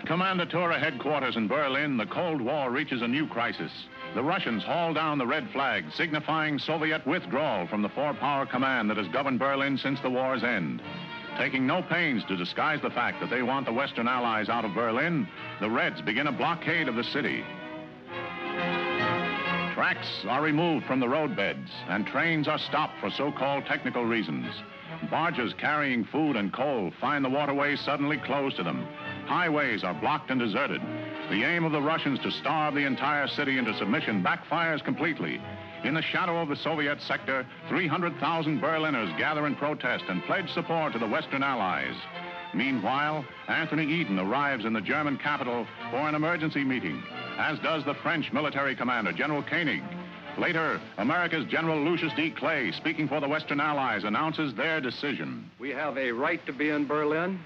At Kommandantur headquarters in Berlin, the Cold War reaches a new crisis. The Russians haul down the red flag, signifying Soviet withdrawal from the four-power command that has governed Berlin since the war's end. Taking no pains to disguise the fact that they want the Western Allies out of Berlin, the Reds begin a blockade of the city. Tracks are removed from the roadbeds, and trains are stopped for so-called technical reasons. Barges carrying food and coal find the waterways suddenly closed to them. Highways are blocked and deserted. The aim of the Russians to starve the entire city into submission backfires completely. In the shadow of the Soviet sector, 300,000 Berliners gather in protest and pledge support to the Western Allies. Meanwhile, Anthony Eden arrives in the German capital for an emergency meeting, as does the French military commander, General Koenig. Later, America's General Lucius D. Clay, speaking for the Western Allies, announces their decision. We have a right to be in Berlin,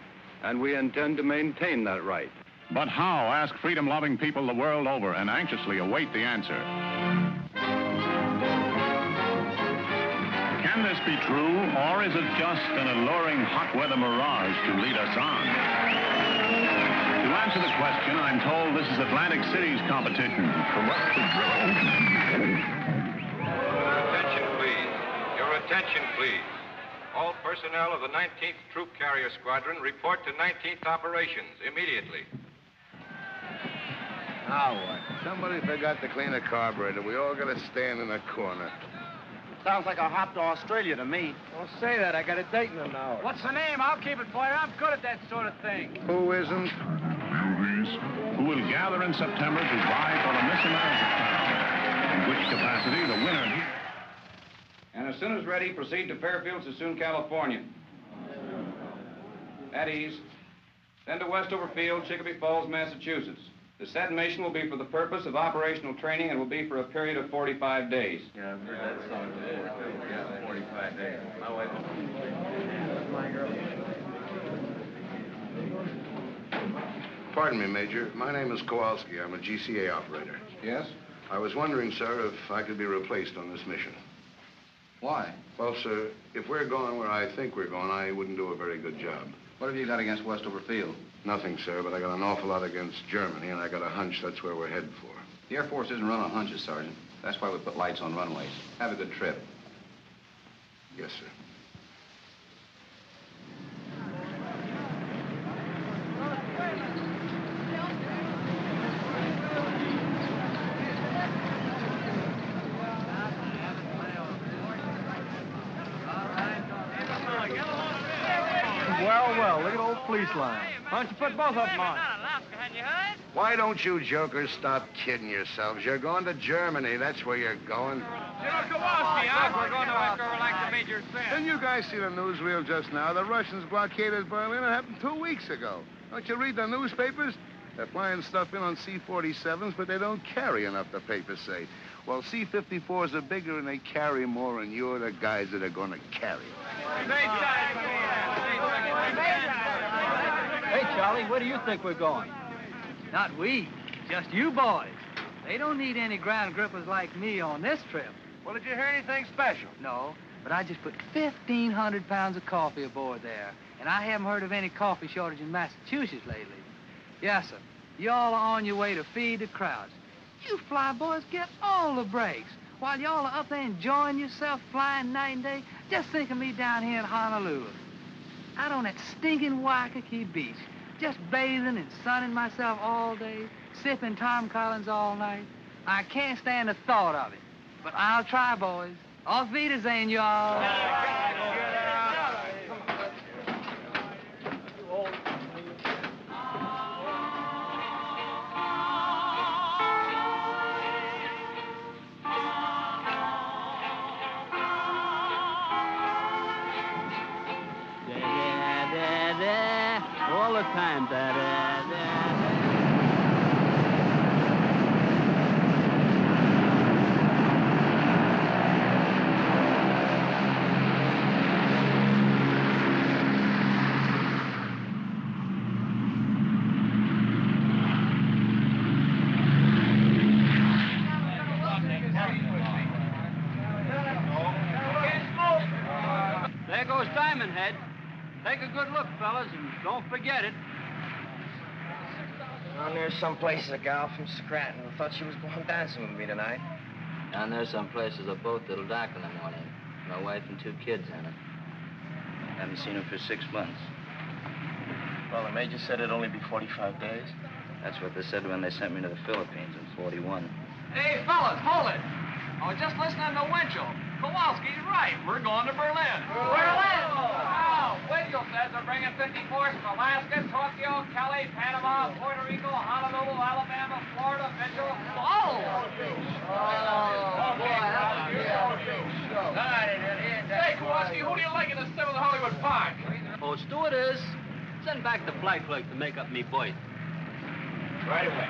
and we intend to maintain that right. But how, ask freedom-loving people the world over and anxiously await the answer. Can this be true, or is it just an alluring hot-weather mirage to lead us on? To answer the question, I'm told this is Atlantic City's competition. Corrupted Attention, please. Your attention, please. All personnel of the 19th Troop Carrier Squadron report to 19th Operations immediately. Now what? Somebody forgot to clean a carburetor. We all gotta stand in a corner. Sounds like a hop to Australia to me. Don't say that. I got a date in an hour. What's the name? I'll keep it for you. I'm good at that sort of thing. Who isn't? Who will gather in September to vie for the Miss America crown, in which capacity the winner... And as soon as ready, proceed to Fairfield, Sassoon, California. At ease. Then to Westover Field, Chicopee Falls, Massachusetts. The said mission will be for the purpose of operational training and will be for a period of 45 days. Yeah, I've heard that song before. Yeah, 45 days. My wife. Pardon me, Major. My name is Kowalski. I'm a GCA operator. Yes? I was wondering, sir, if I could be replaced on this mission. Why? Well, sir, if we're going where I think we're going, I wouldn't do a very good job. What have you got against Westover Field? Nothing, sir, but I got an awful lot against Germany, and I got a hunch that's where we're headed for. The Air Force isn't run on hunches, Sergeant. That's why we put lights on runways. Have a good trip. Yes, sir. Well, look at old police line. Why don't you put both of them on? Why don't you jokers stop kidding yourselves? You're going to Germany. That's where you're going. General Kowalski, we're going to have to relax the Major's Didn't fin. you guys see the newsreel just now? The Russians blockaded Berlin. It happened 2 weeks ago. Don't you read the newspapers? They're flying stuff in on C-47s, but they don't carry enough, the papers say. Well, C-54s are bigger and they carry more, and you're the guys that are going to carry them. Hey, Charlie, where do you think we're going? Not we, just you boys. They don't need any ground grippers like me on this trip. Well, did you hear anything special? No, but I just put 1,500 pounds of coffee aboard there, and I haven't heard of any coffee shortage in Massachusetts lately. Yes, sir. Y'all are on your way to feed the crowds. You fly boys get all the breaks. While y'all are up there enjoying yourself flying night and day, just think of me down here in Honolulu. Out on that stinking Waikiki beach, just bathing and sunning myself all day, sipping Tom Collins all night. I can't stand the thought of it. But I'll try, boys. Auf Wiedersehen, y'all. All the time, There goes Diamond Head. Take a good look, fellas, and don't forget it. Down there's someplace a gal from Scranton who thought she was going dancing with me tonight. Down there's some places a boat that'll dock in the morning. My wife and 2 kids in it. Haven't seen her for 6 months. Well, the major said it'd only be 45 days. That's what they said when they sent me to the Philippines in 41. Hey, fellas, hold it. I was just listening to Winchell. Kowalski's right. We're going to Berlin. Berlin? Oh, Winchell says they're bringing 54s from Alaska, Tokyo, Cali, Panama, Puerto Rico, Honolulu, Alabama, Florida, Mitchell. Oh! Hey, Kowalski, who do you like in the 7th Hollywood Park? Oh, stewardess, send back the flight clerk to make up me berth. Right away.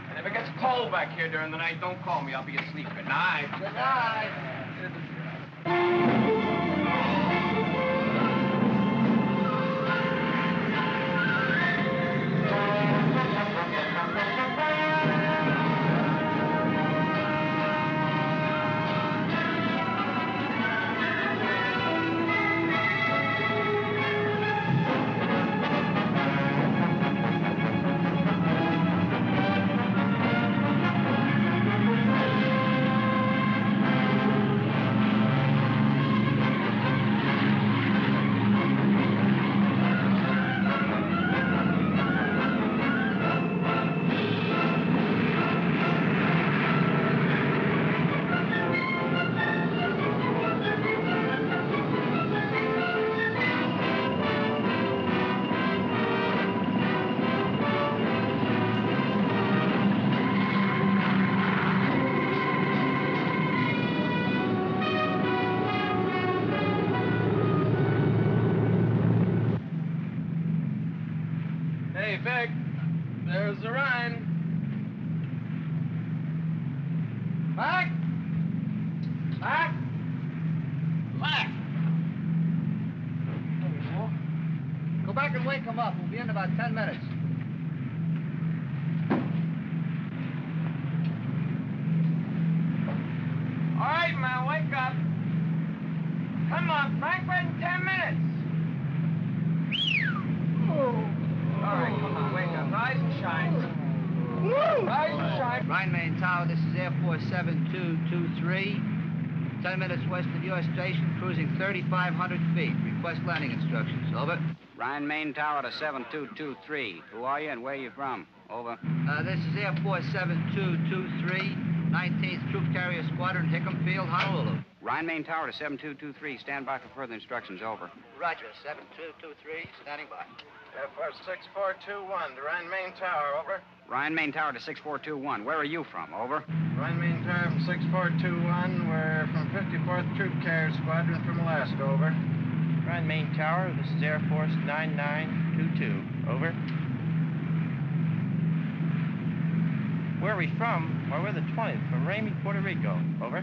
And if it gets cold back here during the night, don't call me. I'll be asleep. Good night. Good night. Hey, Vic, there's the Rhine. Mac? Mac? Mac! Go back and wake him up. We'll be in about 10 minutes. All right, man, wake up. Come on, Frank, we're in 10 minutes. All right, come on, wake up. Rise and shine. Rise and shine. Rhine Main Tower, this is Air Force 7223. 10 minutes west of your station, cruising 3,500 feet. Request landing instructions. Over. Rhine Main Tower to 7223. Who are you and where are you from? Over. This is Air Force 7223, 19th Troop Carrier Squadron, Hickam Field, Honolulu. Rhine Main Tower to 7223. Stand by for further instructions. Over. Roger, 7223, standing by. Air Force 6421 to Rhine Main Tower, over. Rhine Main Tower to 6421. Where are you from? Over. Rhine Main Tower from 6421. We're from 54th Troop Carrier Squadron from Alaska, over. Rhine Main Tower, this is Air Force 9922, over. Where are we from? Well, we're the 20th, from Ramey, Puerto Rico, over.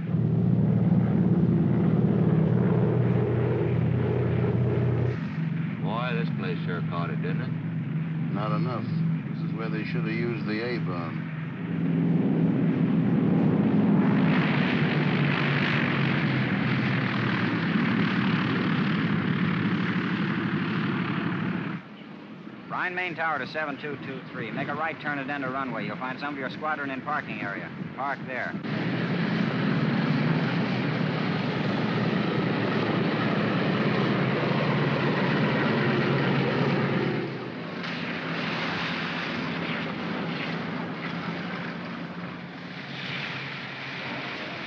Boy, this place sure caught it, didn't it? Not enough. This is where they should have used the A-bomb. Rhine Main Tower to 7223. Make a right turn at end of runway. You'll find some of your squadron in parking area. Park there.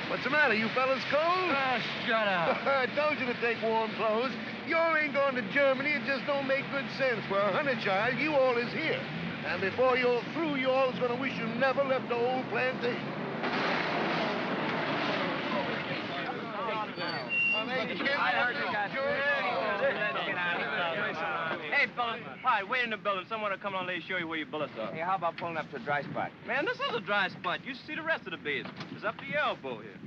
What's the matter? You fellas cold? Shut up. I told you to take warm clothes. You all ain't going to Germany. It just don't make good sense. For a hunter child, you all is here. And before you're through, you all is going to wish you never left the old plantation. Hey, fellas. Hi, wait in the building. Someone will come on and show you where your bullets are. Hey, how about pulling up to a dry spot? Man, this is a dry spot. You should see the rest of the base. It's up to your elbow here.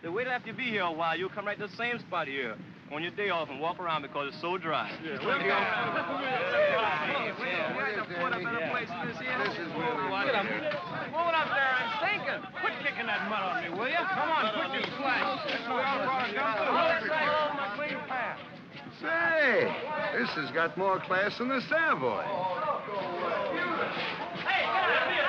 They wait after you be here a while. You'll come right to the same spot here on your day off and walk around because it's so dry. This is really... Move it up there. I'm thinking. Quit kicking that mud on me, will you? Come on, quit your slack. Say, this has got more class than the Savoy. Hey, get out of here!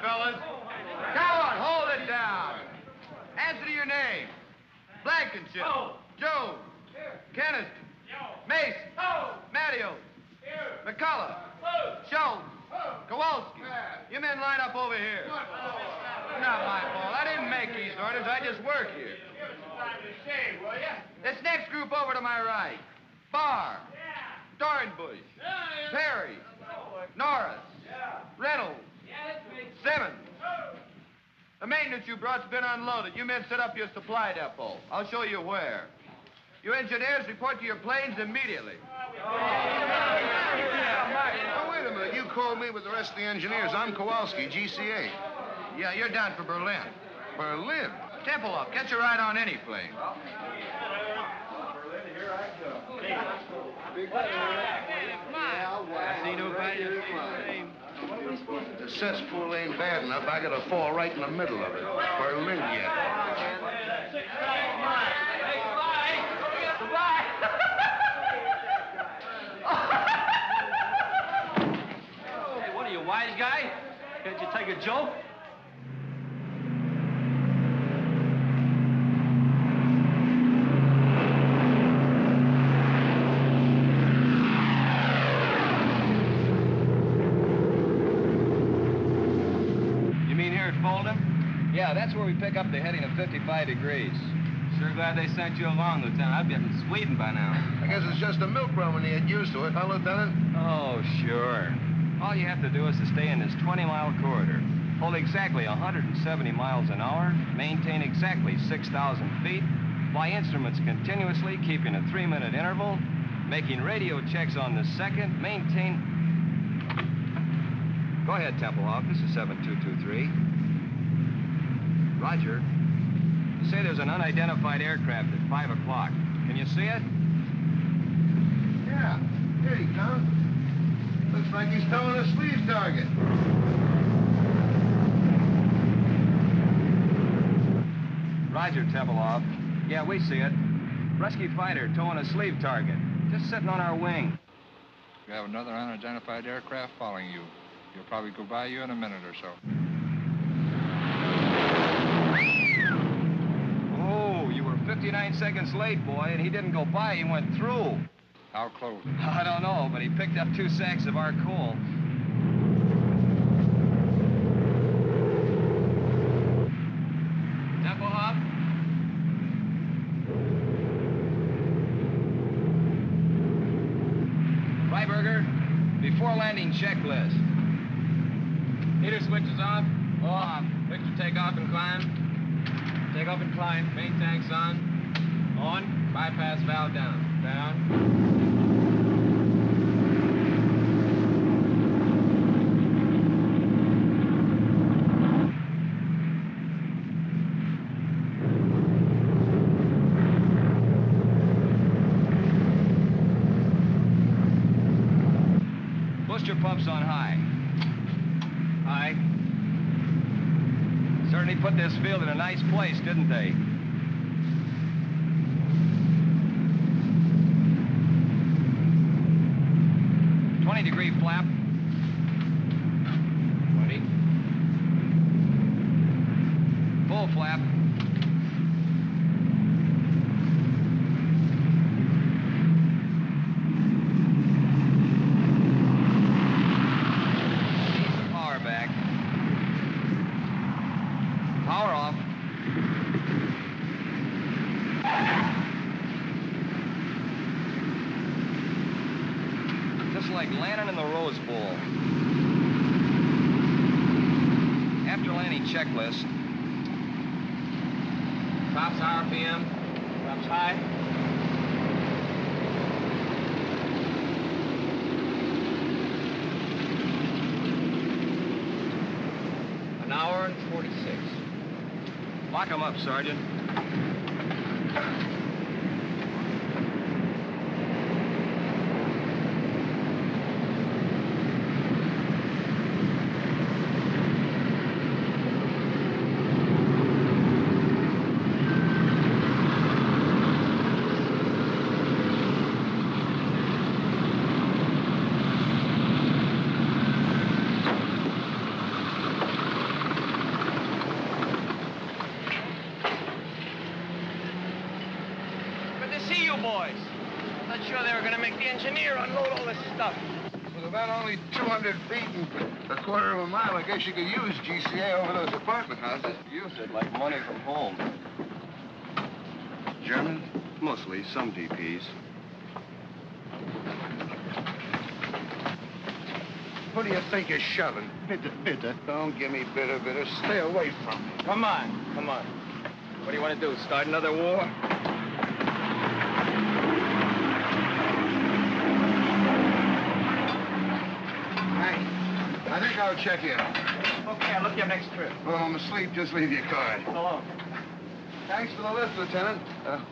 fellas. Come on, hold it down. Answer to your name. Blankenship. Jones. Kennedy. Mason. Mattios. McCullough. Schultz. Kowalski. You men line up over here. Not my fault. I didn't make these orders. I just work here. This next group over to my right. Barr. Dornbush. Perry. Norris. Reynolds. Simmons. The maintenance you brought's been unloaded. You men set up your supply depot. I'll show you where. You engineers report to your planes immediately. Oh, wait a minute. You called me with the rest of the engineers. I'm Kowalski, GCA. Yeah, you're down for Berlin. Berlin? Temple up. Get your ride on any plane. I see nobody else in The cesspool ain't bad enough. I gotta fall right in the middle of it. Berlin yet. Hey, what are you, wise guy? Can't you take a joke? Yeah, that's where we pick up the heading of 55 degrees. Sure glad they sent you along, Lieutenant. I'd be up in Sweden by now. I guess it's just a milk run when you get used to it, huh, Lieutenant? Oh, sure. All you have to do is to stay in this 20-mile corridor. Hold exactly 170 miles an hour, maintain exactly 6,000 feet, fly instruments continuously, keeping a 3-minute interval, making radio checks on the second, maintain... Go ahead, Templehoff. This is 7223. Roger. You say there's an unidentified aircraft at 5 o'clock. Can you see it? Yeah. Here he comes. Looks like he's towing a sleeve target. Roger, Templehoff. Yeah, we see it. Rescue fighter towing a sleeve target. Just sitting on our wing. We have another unidentified aircraft following you. He'll probably go by you in a minute or so. Oh, you were 59 seconds late, boy, and he didn't go by. He went through. How close? I don't know, but he picked up 2 sacks of our coal. Templehoff? Freiberger, before landing checklist. Meter switch is off. Off. Victor, take off and climb. Take off and climb. Main tanks on. On. Bypass valve down. Down. Booster pumps on high. High. Certainly put this field in a nice place, didn't they? Degree flap. 20. Full flap. Ease the power back. Power off. Just like landing in the Rose Bowl. After landing checklist. Tops RPM. Tops high. An hour and 46. Lock them up, Sergeant. sure they were going to make the engineer unload all this stuff. With about only 200 feet and a quarter of a mile, I guess you could use GCA over those apartment houses. Use it like money from home. German? Mostly, some DPs. Who do you think you're shoving? Bitter, bitter. Don't give me bitter, bitter. Stay away from me. Come on, come on. What do you want to do, start another war? Hey, I think I'll check in. Okay, I'll look you up next trip. Well, I'm asleep. Just leave your card. So long. Thanks for the lift, Lieutenant.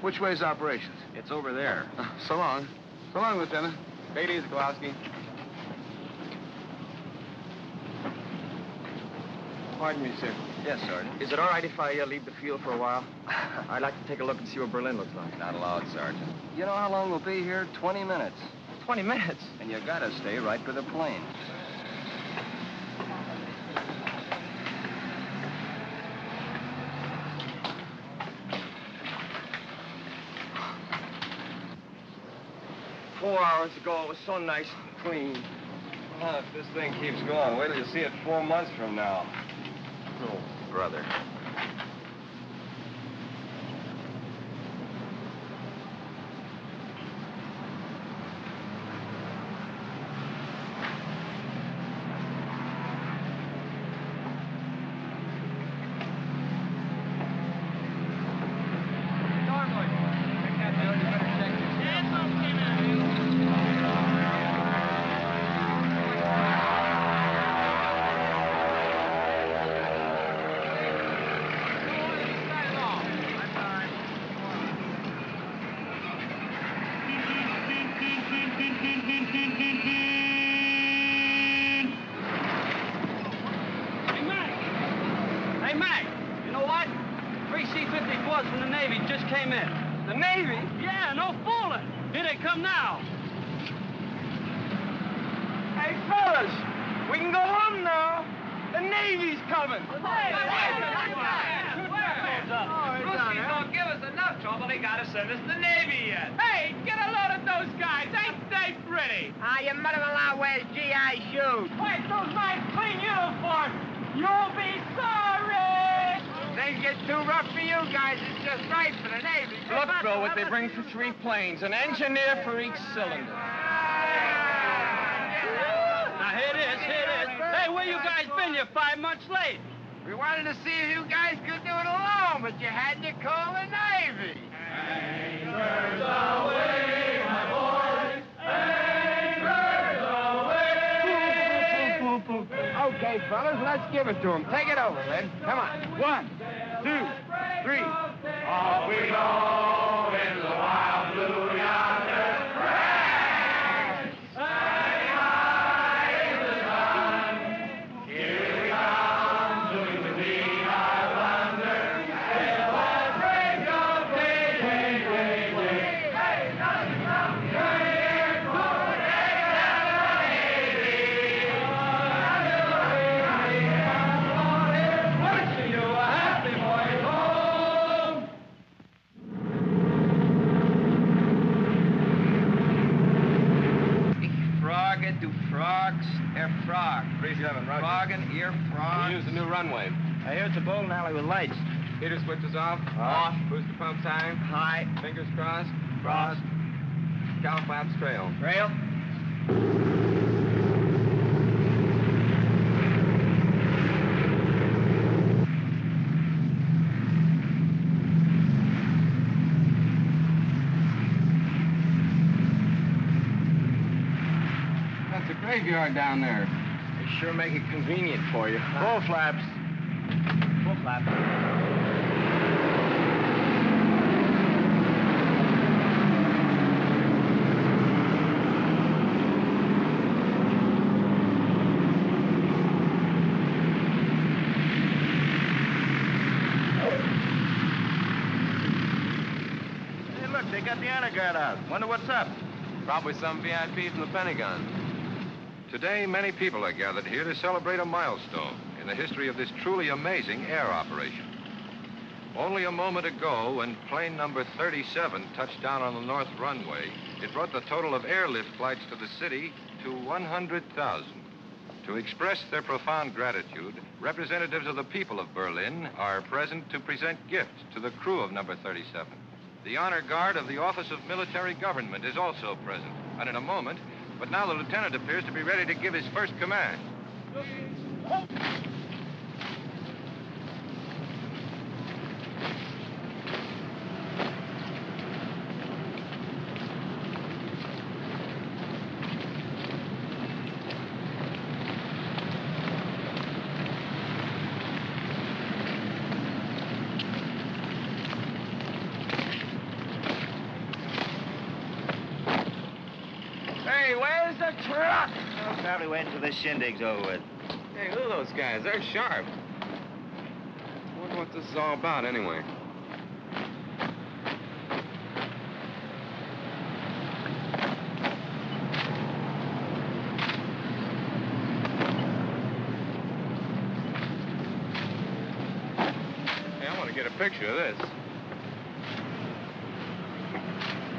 Which way's operations? It's over there. So long. So long, Lieutenant. Take it easy, Kowalski. Pardon me, sir. Yes, Sergeant. Is it all right if I leave the field for a while? I'd like to take a look and see what Berlin looks like. Not allowed, Sergeant. You know how long we'll be here? 20 minutes. 20 minutes? And you gotta stay right for the plane. Four hours ago, it was so nice and clean. Well, if this thing keeps going, wait till you see it 4 months from now. Oh, brother. Hey, Mac, you know what? 3 C-54s from the Navy just came in. The Navy? Yeah, no fooling. Here they come now. Hey, fellas, we can go home now. The Navy's coming. Ruskies don't give us enough trouble. They gotta send us the Navy yet. Hey, get a load of those guys. Ain't they pretty? Your mother-in-law wears GI shoes. Wait, those nice clean uniforms. You'll be sorry. Things get too rough for you guys. It's just right for the Navy. Look, Bill, what they bring for 3 planes. An engineer for each cylinder. Now, here it is, here it is. Hey, where you guys been? You're 5 months late. We wanted to see if you guys could do it alone, but you had to call the Navy. Anchors away, my boys. Anchors away. Okay, fellas, let's give it to him. Take it over, Lynn. Come on. 1, 2, 3. Off we go in the wild blue yonder. Crash! Hang high in the sun. Here we come, doing the beat, I wonder. Till the break of day, wait. Hey, nothing from here, for wishing you a happy boy home. Fragen, du fragst, fragt. 37, Roger. Fragen, ihr fragt. We use the new runway. I hear it's a bowling alley with lights. Heater switches off. Off. Booster pump time. High. Fingers crossed. Crossed. Cow flaps trail. Rail. That's a graveyard down there. They sure make it convenient for you. Full flaps. Full flaps. Hey, look, they got the honor guard out. Wonder what's up. Probably some VIP from the Pentagon. Today, many people are gathered here to celebrate a milestone in the history of this truly amazing air operation. Only a moment ago, when plane number 37 touched down on the north runway, It brought the total of airlift flights to the city to 100,000. To express their profound gratitude, representatives of the people of Berlin are present to present gifts to the crew of number 37. The honor guard of the Office of Military Government is also present, and in a moment, but now the lieutenant appears to be ready to give his first command. Probably wait until this shindig's over with. Hey, look at those guys. They're sharp. I wonder what this is all about, anyway. Hey, I want to get a picture of this.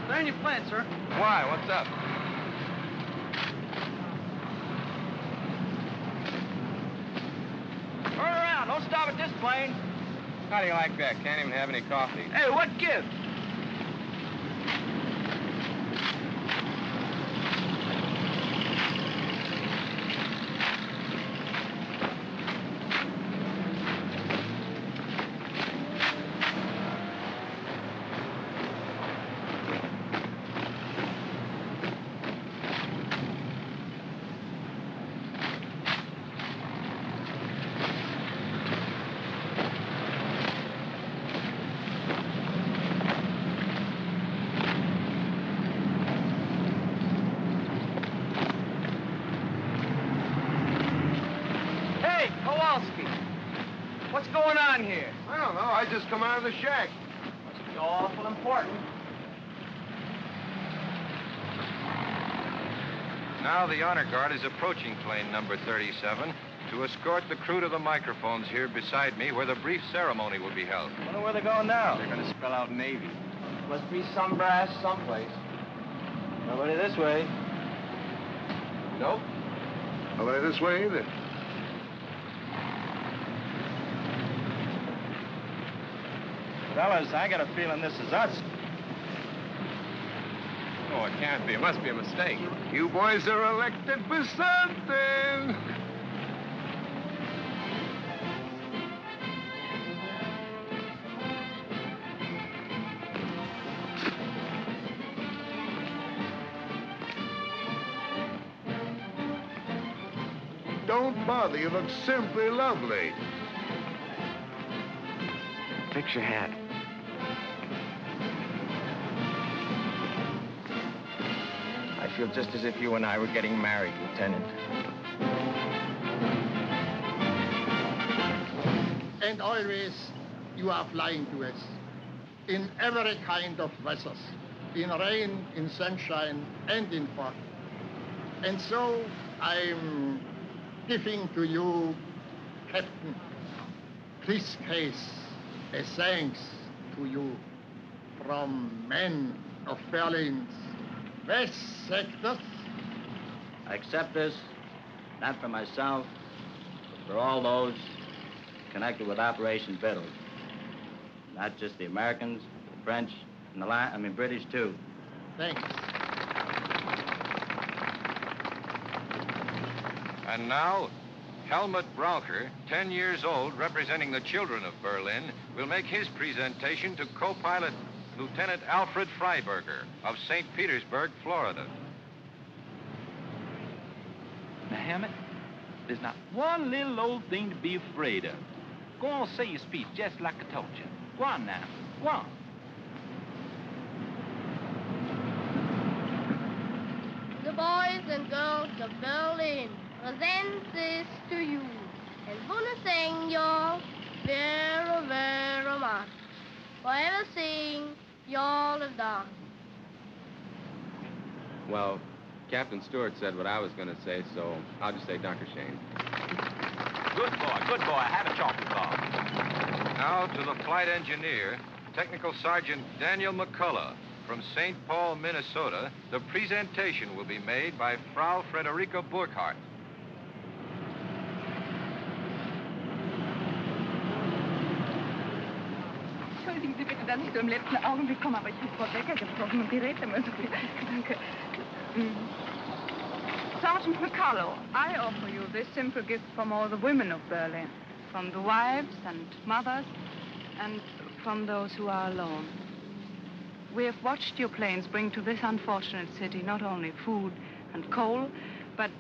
They're in your plane, sir. Why? What's up? Don't stop at this plane. How do you like that? Can't even have any coffee. Hey, what gives? What's going on here? I don't know. I just come out of the shack. Must be awful important. Now the honor guard is approaching plane number 37 to escort the crew to the microphones here beside me where the brief ceremony will be held. I wonder where they're going now. They're going to spell out Navy. Must be some brass someplace. Nobody this way. Nope. Nobody this way either. Fellas, I got a feeling this is us. Oh, it can't be. It must be a mistake. You boys are elected for something. Don't bother. You look simply lovely. Fix your hat. I feel just as if you and I were getting married, Lieutenant. And always you are flying to us in every kind of weathers, in rain, in sunshine, and in fog. And so I'm giving to you, Captain, this case, a thanks to you from men of Berlin's best sectors. I accept this, not for myself, but for all those connected with Operation Vittles. Not just the Americans, the French, and the British too. Thanks. And now, Helmut Braucher, 10 years old, representing the children of Berlin, will make his presentation to co-pilot Lieutenant Alfred Freiberger of St. Petersburg, Florida. Now, Hammett, there's not one little old thing to be afraid of. Go on, say your speech just like I told you. Go on now. Go on. The boys and girls of Berlin present this to you and want to thank y'all very, very much for everything y'all have done. Well, Captain Stewart said what I was going to say, so I'll just say Dr. Shane. Good boy, good boy. Have a chocolate bar. Now to the flight engineer, Technical Sergeant Daniel McCullough, from St. Paul, Minnesota, the presentation will be made by Frau Frederica Burkhardt. Entschuldigen Sie bitte, dass ich so im letzten Augenblick komme, aber ich bin Frau Becker gebrochen und die redet immer so viel. Danke. Sergeant McCullough, I offer you this simple gift from all the women of Berlin, from the wives and mothers, and from those who are alone. We have watched your planes bring to this unfortunate city not only food and coal, but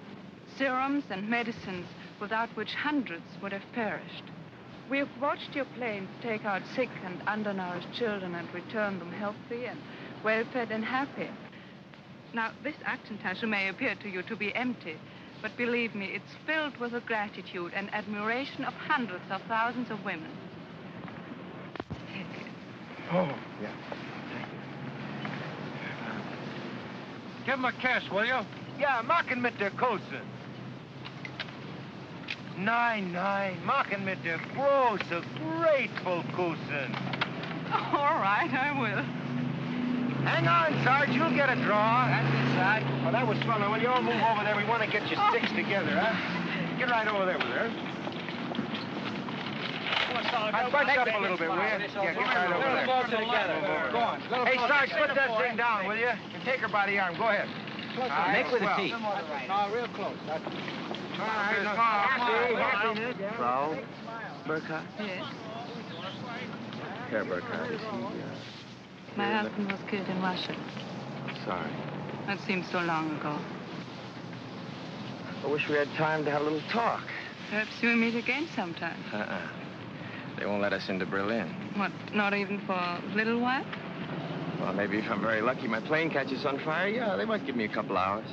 serums and medicines without which hundreds would have perished. We have watched your planes take out sick and undernourished children and return them healthy and well-fed and happy. Now, this Aktentasche may appear to you to be empty, but believe me, it's filled with the gratitude and admiration of hundreds of thousands of women. Oh, yeah. Give him a kiss, will you? Ja, machen mit der Kussen. Nein, machen mit der große, grateful Kussen. All right, I will. Hang on, Sarge, you'll get a draw. That's it, Sarge. Well, that was fun. Now, will you all move over there? We want to get your sticks together, huh? Get right over there with her. Bunch up a little bit, will you? Yeah, get right over there. Go on. Hey, Sarge, put that thing down, will you? And take her by the arm. Go ahead. Make with the teeth. No, real close. All right, happy. Frau Burkhardt? Yes. Herr Burkhardt, is he, My husband was killed in Russia. sorry. That seems so long ago. I wish we had time to have a little talk. Perhaps we'll meet again sometime. They won't let us into Berlin. What, not even for a little while? Well, maybe if I'm very lucky, my plane catches on fire, yeah, they might give me a couple hours.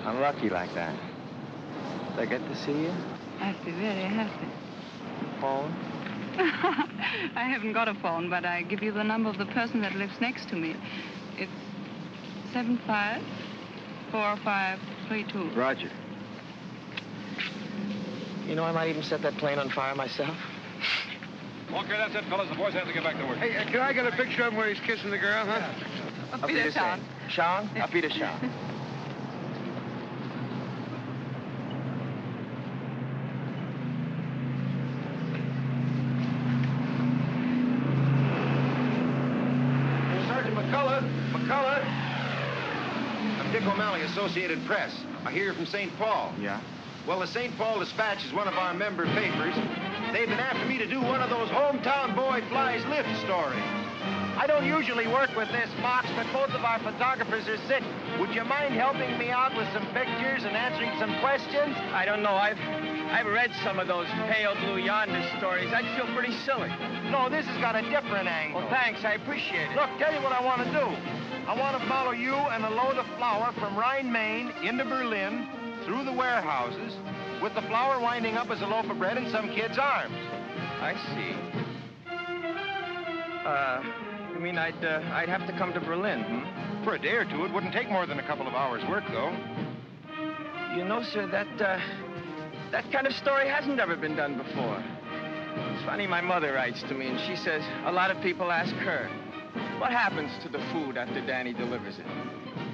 I'm lucky like that. Did I get to see you? I'd be very happy. Phone? I haven't got a phone, but I give you the number of the person that lives next to me. It's 754532. Roger. You know, I might even set that plane on fire myself. Okay, that's it, fellas. The boys have to get back to work. Hey, can I get a picture of him where he's kissing the girl, huh? Auf Wiedersehen. Sean? Auf Wiedersehen. Sergeant McCullough. I'm Dick O'Malley, Associated Press. I hear you're from St. Paul. Yeah? Well, the St. Paul Dispatch is one of our member papers. They've been after me to do one of those hometown boy flies lift stories. I don't usually work with this box, but both of our photographers are sick. Would you mind helping me out with some pictures and answering some questions? I don't know. I've read some of those pale blue yonder stories. I'd feel pretty silly. No, this has got a different angle. Well, thanks. I appreciate it. Look, tell you what I want to do. I want to follow you and a load of flour from Rhine, Maine into Berlin, through the warehouses, with the flour winding up as a loaf of bread in some kid's arms. I see. You mean I'd have to come to Berlin, hmm? For a day or two, it wouldn't take more than a couple of hours' work, though. You know, sir, that kind of story hasn't ever been done before. It's funny, my mother writes to me, and she says a lot of people ask her, what happens to the food after Danny delivers it?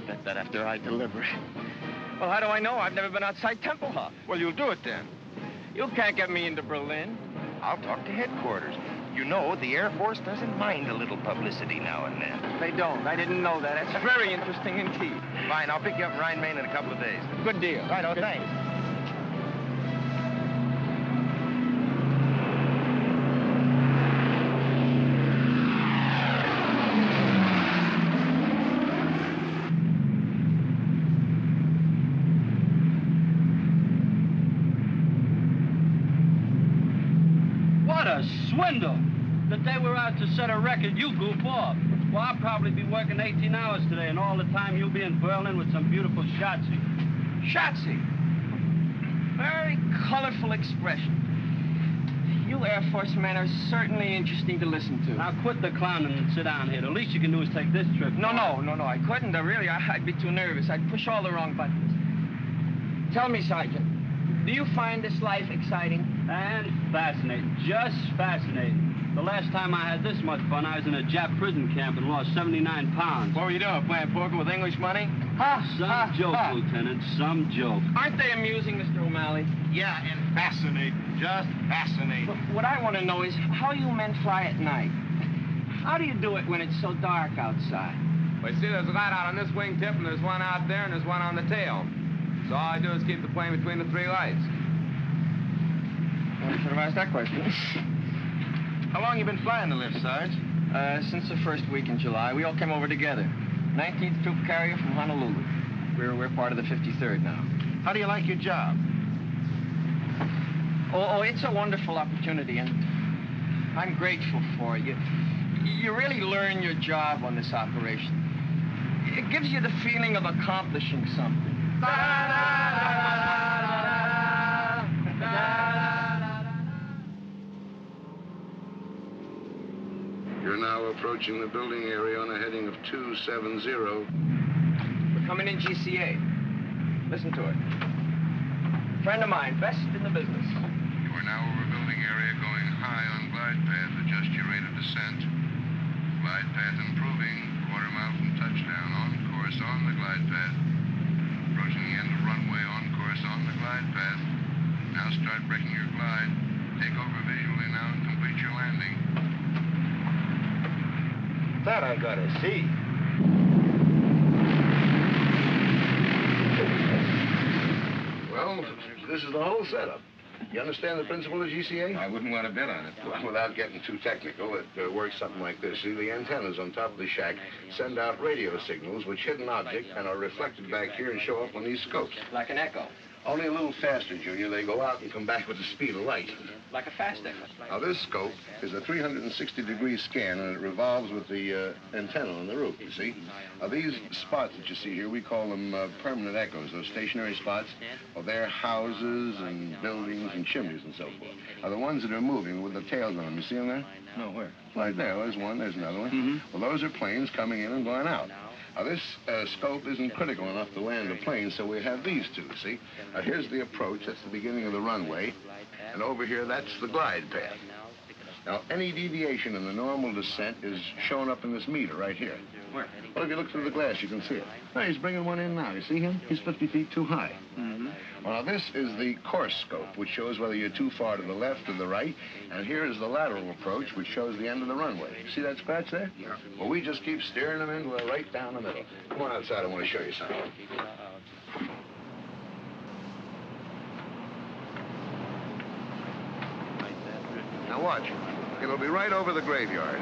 Bet that after I deliver it. Well, how do I know? I've never been outside Tempelhof. Well, you'll do it then. You can't get me into Berlin. I'll talk to headquarters. You know, the Air Force doesn't mind a little publicity now and then. They don't. I didn't know that. That's very interesting indeed. Fine, I'll pick you up in Rhine, Maine in a couple of days. Good deal. Right, thanks. Swindle. The day we're out to set a record, you goof off. Well, I'll probably be working 18 hours today, and all the time you'll be in Berlin with some beautiful Schatzi. Schatzi? Very colorful expression. You Air Force men are certainly interesting to listen to. Now, quit the clowning and sit down here. The least you can do is take this trip. No, I couldn't. Really, I'd be too nervous. I'd push all the wrong buttons. Tell me, Sergeant, do you find this life exciting? And fascinating. Just fascinating. The last time I had this much fun, I was in a Jap prison camp and lost 79 pounds. What were you doing, playing poker with English money? Some joke, Lieutenant, some joke. Aren't they amusing, Mr. O'Malley? Yeah, and fascinating. Just fascinating. But what I want to know is how you men fly at night. How do you do it when it's so dark outside? Well, you see, there's a light out on this wingtip, and there's one out there, and there's one on the tail. So all I do is keep the plane between the three lights. I should have asked that question. How long you been flying the lift, Sarge? Since the first week in July. We all came over together. 19th Troop Carrier from Honolulu. We're part of the 53rd now. How do you like your job? Oh, it's a wonderful opportunity, and I'm grateful for it. You really learn your job on this operation. It gives you the feeling of accomplishing something. You're now approaching the building area on a heading of 270. We're coming in GCA. Listen to it. Friend of mine, best in the business. You are now over building area going high on glide path. Adjust your rate of descent. Glide path improving. Quarter mile from touchdown. On course on the glide path. Approaching the end of runway. On course on the glide path. Now start braking your glide. Take over visually now and complete your landing. That I gotta see. Well, this is the whole setup. You understand the principle of GCA? I wouldn't want to bet on it. Well, without getting too technical, it works something like this. See, the antennas on top of the shack send out radio signals which hit an object and are reflected back here and show up on these scopes. Like an echo. Only a little faster, Junior. They go out and come back with the speed of light. Like a fast echo. Now, this scope is a 360-degree scan, and it revolves with the antenna on the roof, you see? Now, these spots that you see here, we call them permanent echoes, those stationary spots. Well, they're houses and buildings and chimneys and so forth. Now, the ones that are moving with the tails on them, you see them there? No, where? Right there. There's one, there's another one. Well, those are planes coming in and going out. Now, this scope isn't critical enough to land a plane, so we have these two, see? Now, here's the approach. That's the beginning of the runway. And over here, that's the glide path. Now, any deviation in the normal descent is shown up in this meter right here. Where? Well, if you look through the glass, you can see it. Now, he's bringing one in now. You see him? He's 50 feet too high. Well, now, this is the course scope, which shows whether you're too far to the left or the right. And here is the lateral approach, which shows the end of the runway. See that scratch there? Yeah. Well, we just keep steering them in right down the middle. Come on outside. I want to show you something. Now, watch. It'll be right over the graveyard.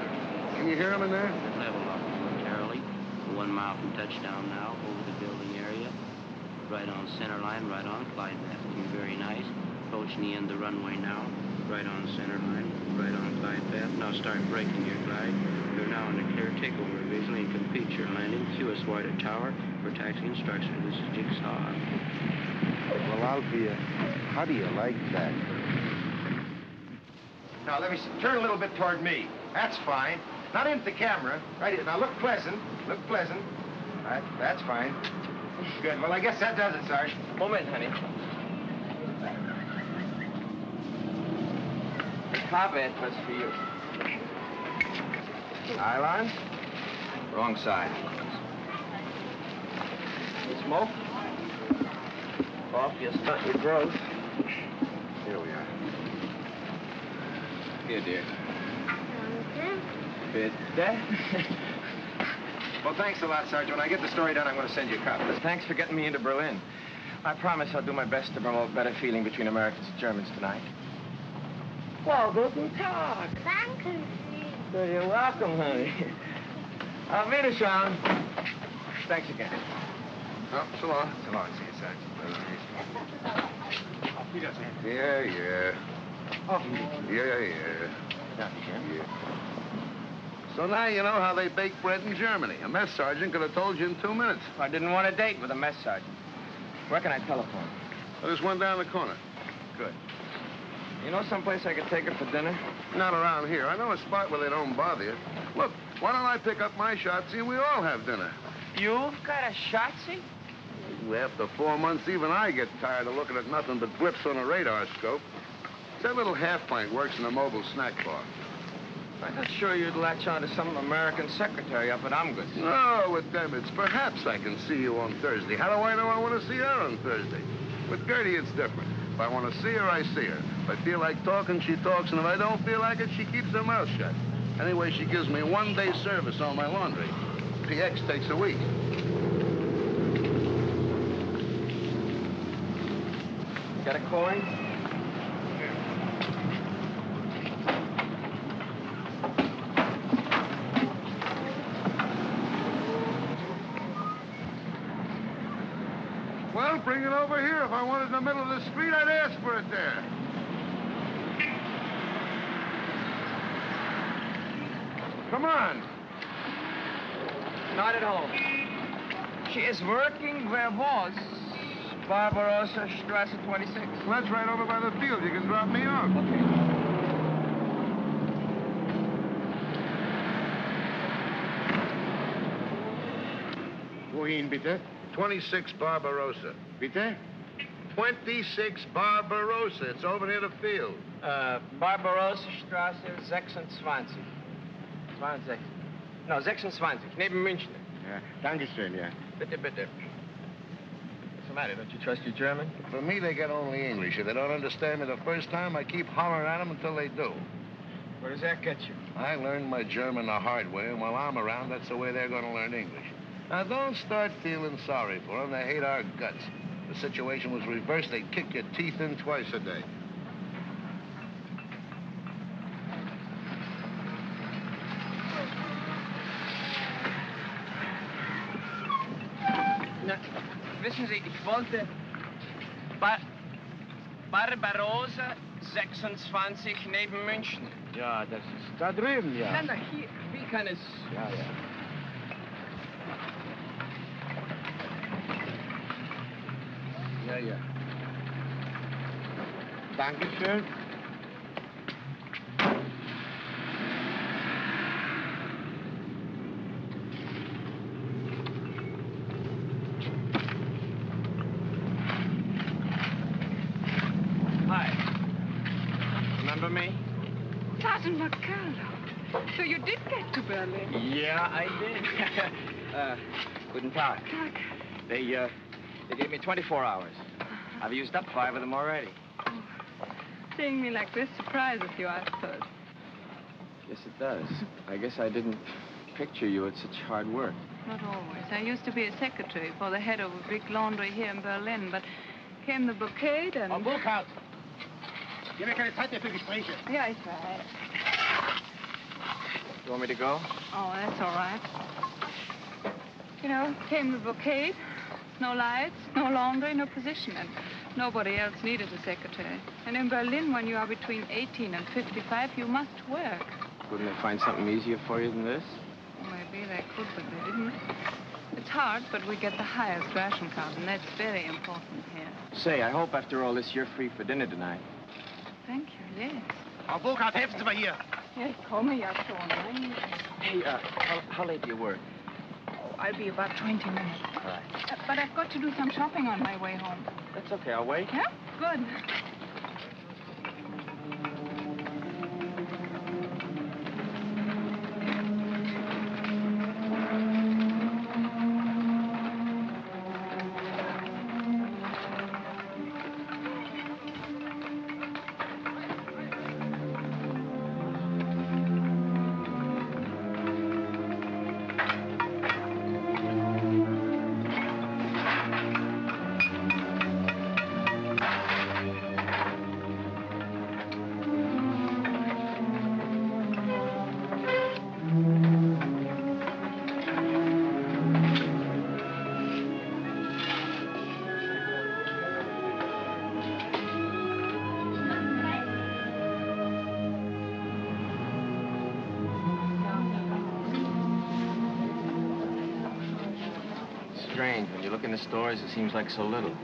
Can you hear him in there? Level up momentarily. 1 mile from touchdown now, over the building area. Right on center line, right on glide path. Looking very nice. Approaching the end of the runway now. Right on center line, right on glide path. Now start braking your glide. You're now in the clear takeover visually and complete your landing. QS Whiter Tower for taxi instruction. This is Jigsaw. Well, Alfie, how do you like that? Now, let me turn a little bit toward me. That's fine. Not into the camera. Right here. Now, look pleasant. Look pleasant. That's fine. Good. Well, I guess that does it, Sarge. Moment, honey. Carpet was for you. Nylon? Wrong side. You smoke? Off, you stunt your growth. Here we are. Here, dear. Bitte. Well, thanks a lot, Sergeant. When I get the story done, I'm going to send you a copy. Thanks for getting me into Berlin. I promise I'll do my best to promote better feeling between Americans and Germans tonight. Well, guten Tag. Danke. So you're welcome, honey. Auf Wiedersehen. Thanks again. Oh, so long. So long. See you, Sergeant. Yeah. Oh. Yeah. So now you know how they bake bread in Germany. A mess sergeant could have told you in 2 minutes. I didn't want a date with a mess sergeant. Where can I telephone? There's one down the corner. Good. You know someplace I could take her for dinner? Not around here. I know a spot where they don't bother you. Look, why don't I pick up my shotzi and we all have dinner? You've got a shotzi? After 4 months, even I get tired of looking at nothing but blips on a radar scope. That little half-pint works in a mobile snack bar. I thought sure you'd latch on to some American secretary up at Omgus. No, with them, it's perhaps I can see you on Thursday. How do I know I want to see her on Thursday? With Gertie, it's different. If I want to see her, I see her. If I feel like talking, she talks, and if I don't feel like it, she keeps her mouth shut. Anyway, she gives me 1 day service on my laundry. PX takes a week. Got a coin? Well, bring it over here. If I wanted it in the middle of the street, I'd ask for it there. Come on. Not at home. She is working where was Barbarossa Strasse 26. Well, that's right over by the field. You can drop me off. Okay. Wohin, bitte? 26 Barbarossa. Bitte? 26 Barbarossa. It's over near the field. Barbarossa Strasse 26. 20. No, 26. Neben München. Yeah. Dankeschön, yeah. Bitte, bitte. What's the matter? Don't you trust your German? For me, they get only English. If they don't understand me the first time, I keep hollering at them until they do. Where does that get you? I learned my German the hard way, and while I'm around, that's the way they're going to learn English. Now, don't start feeling sorry for them. They hate our guts. If the situation was reversed, they'd kick your teeth in twice a day. Na, wissen Sie, ich wollte Barbarossa 26 neben München. Ja, das ist da drüben, ja. Na, hier, wie kann es... Ja, ja. Ja, ja. Dankeschön. Hi. Remember me? Sergeant McCullough. So you did get to Berlin? Yeah, I did. Guten Tag. Tag. They gave me 24 hours. I've used up 5 of them already. Oh, seeing me like this surprises you, I suppose. Yes, it does. I guess I didn't picture you at such hard work. Not always. I used to be a secretary for the head of a big laundry here in Berlin, but came the blockade and... Frau Burkhardt! Wir haben ja keine Zeit mehr für Gespräche. Yeah, it's all right. You want me to go? Oh, that's all right. You know, came the blockade. No lights, no laundry, no position, and nobody else needed a secretary. And in Berlin, when you are between 18 and 55, you must work. Couldn't they find something easier for you than this? Maybe they could, but they didn't. It's hard, but we get the highest ration card, and that's very important here. Say, I hope after all this you're free for dinner tonight. Thank you, yes. Frau Burkhardt, helfen Sie mal hier. Ja, ich komme ja schon. Hey, how late do you work? I'll be about 20 minutes. All right. But I've got to do some shopping on my way home. That's okay, I'll wait. Yeah? Good. Strange. When you look in the stores, it seems like so little.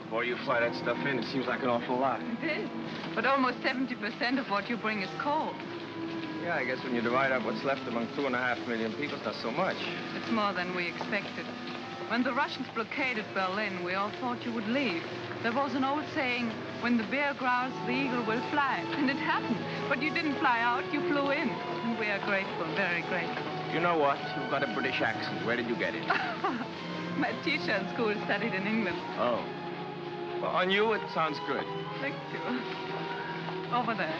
Before you fly that stuff in, it seems like an awful lot. It is. But almost 70% of what you bring is coal. Yeah, I guess when you divide up what's left among 2.5 million people, it's not so much. It's more than we expected. When the Russians blockaded Berlin, we all thought you would leave. There was an old saying, when the bear growls, the eagle will fly. And it happened. But you didn't fly out, you flew in. And we are grateful, very grateful. You know what? You've got a British accent. Where did you get it? My teacher in school studied in England. Oh. Well, on you, it sounds good. Thank you. Over there.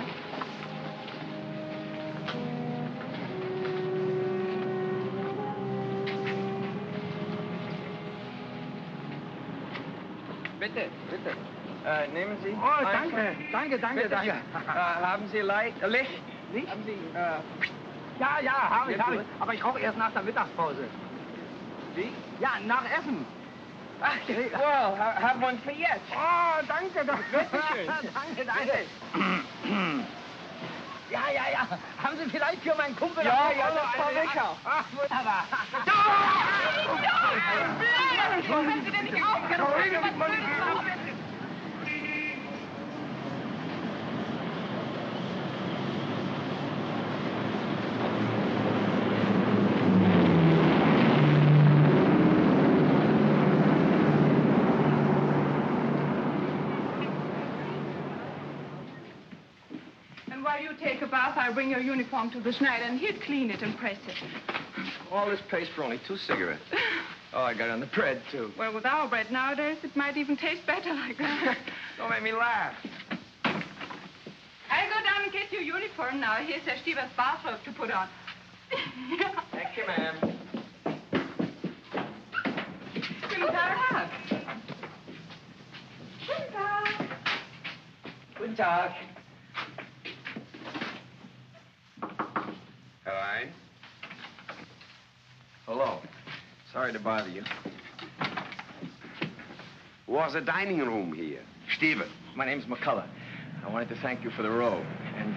Bitte, bitte. Nehmen Sie. Oh, danke, danke, danke, Bitte. danke. Haben Sie Licht? Licht? Haben Sie, Ja, ja, habe ich, Jetzt habe gut. ich. Aber ich rauche erst nach der Mittagspause. Wie? Ja, nach Essen. Ach, well, have one for jetzt. Oh, danke, danke. Bitteschön. Danke, danke. Ja, ja, ja. Haben Sie vielleicht für meinen Kumpel... Ja, ja, das komme ich auch. Ach, wunderbar. Wenn Sie denn nicht aufgehört While you take a bath, I'll bring your uniform to the Schneider, and he'll clean it and press it. All this paste for only 2 cigarettes. Oh, I got it on the bread, too. Well, with our bread nowadays, it might even taste better like that. Don't make me laugh. I'll go down and get your uniform now. Here's Herr Stieber's bathrobe to put on. Thank you, ma'am. Guten Tag. Guten Tag. Guten Tag. Hello? Hello. Sorry to bother you. Was a dining room here? Steven, my name's McCullough. I wanted to thank you for the robe. And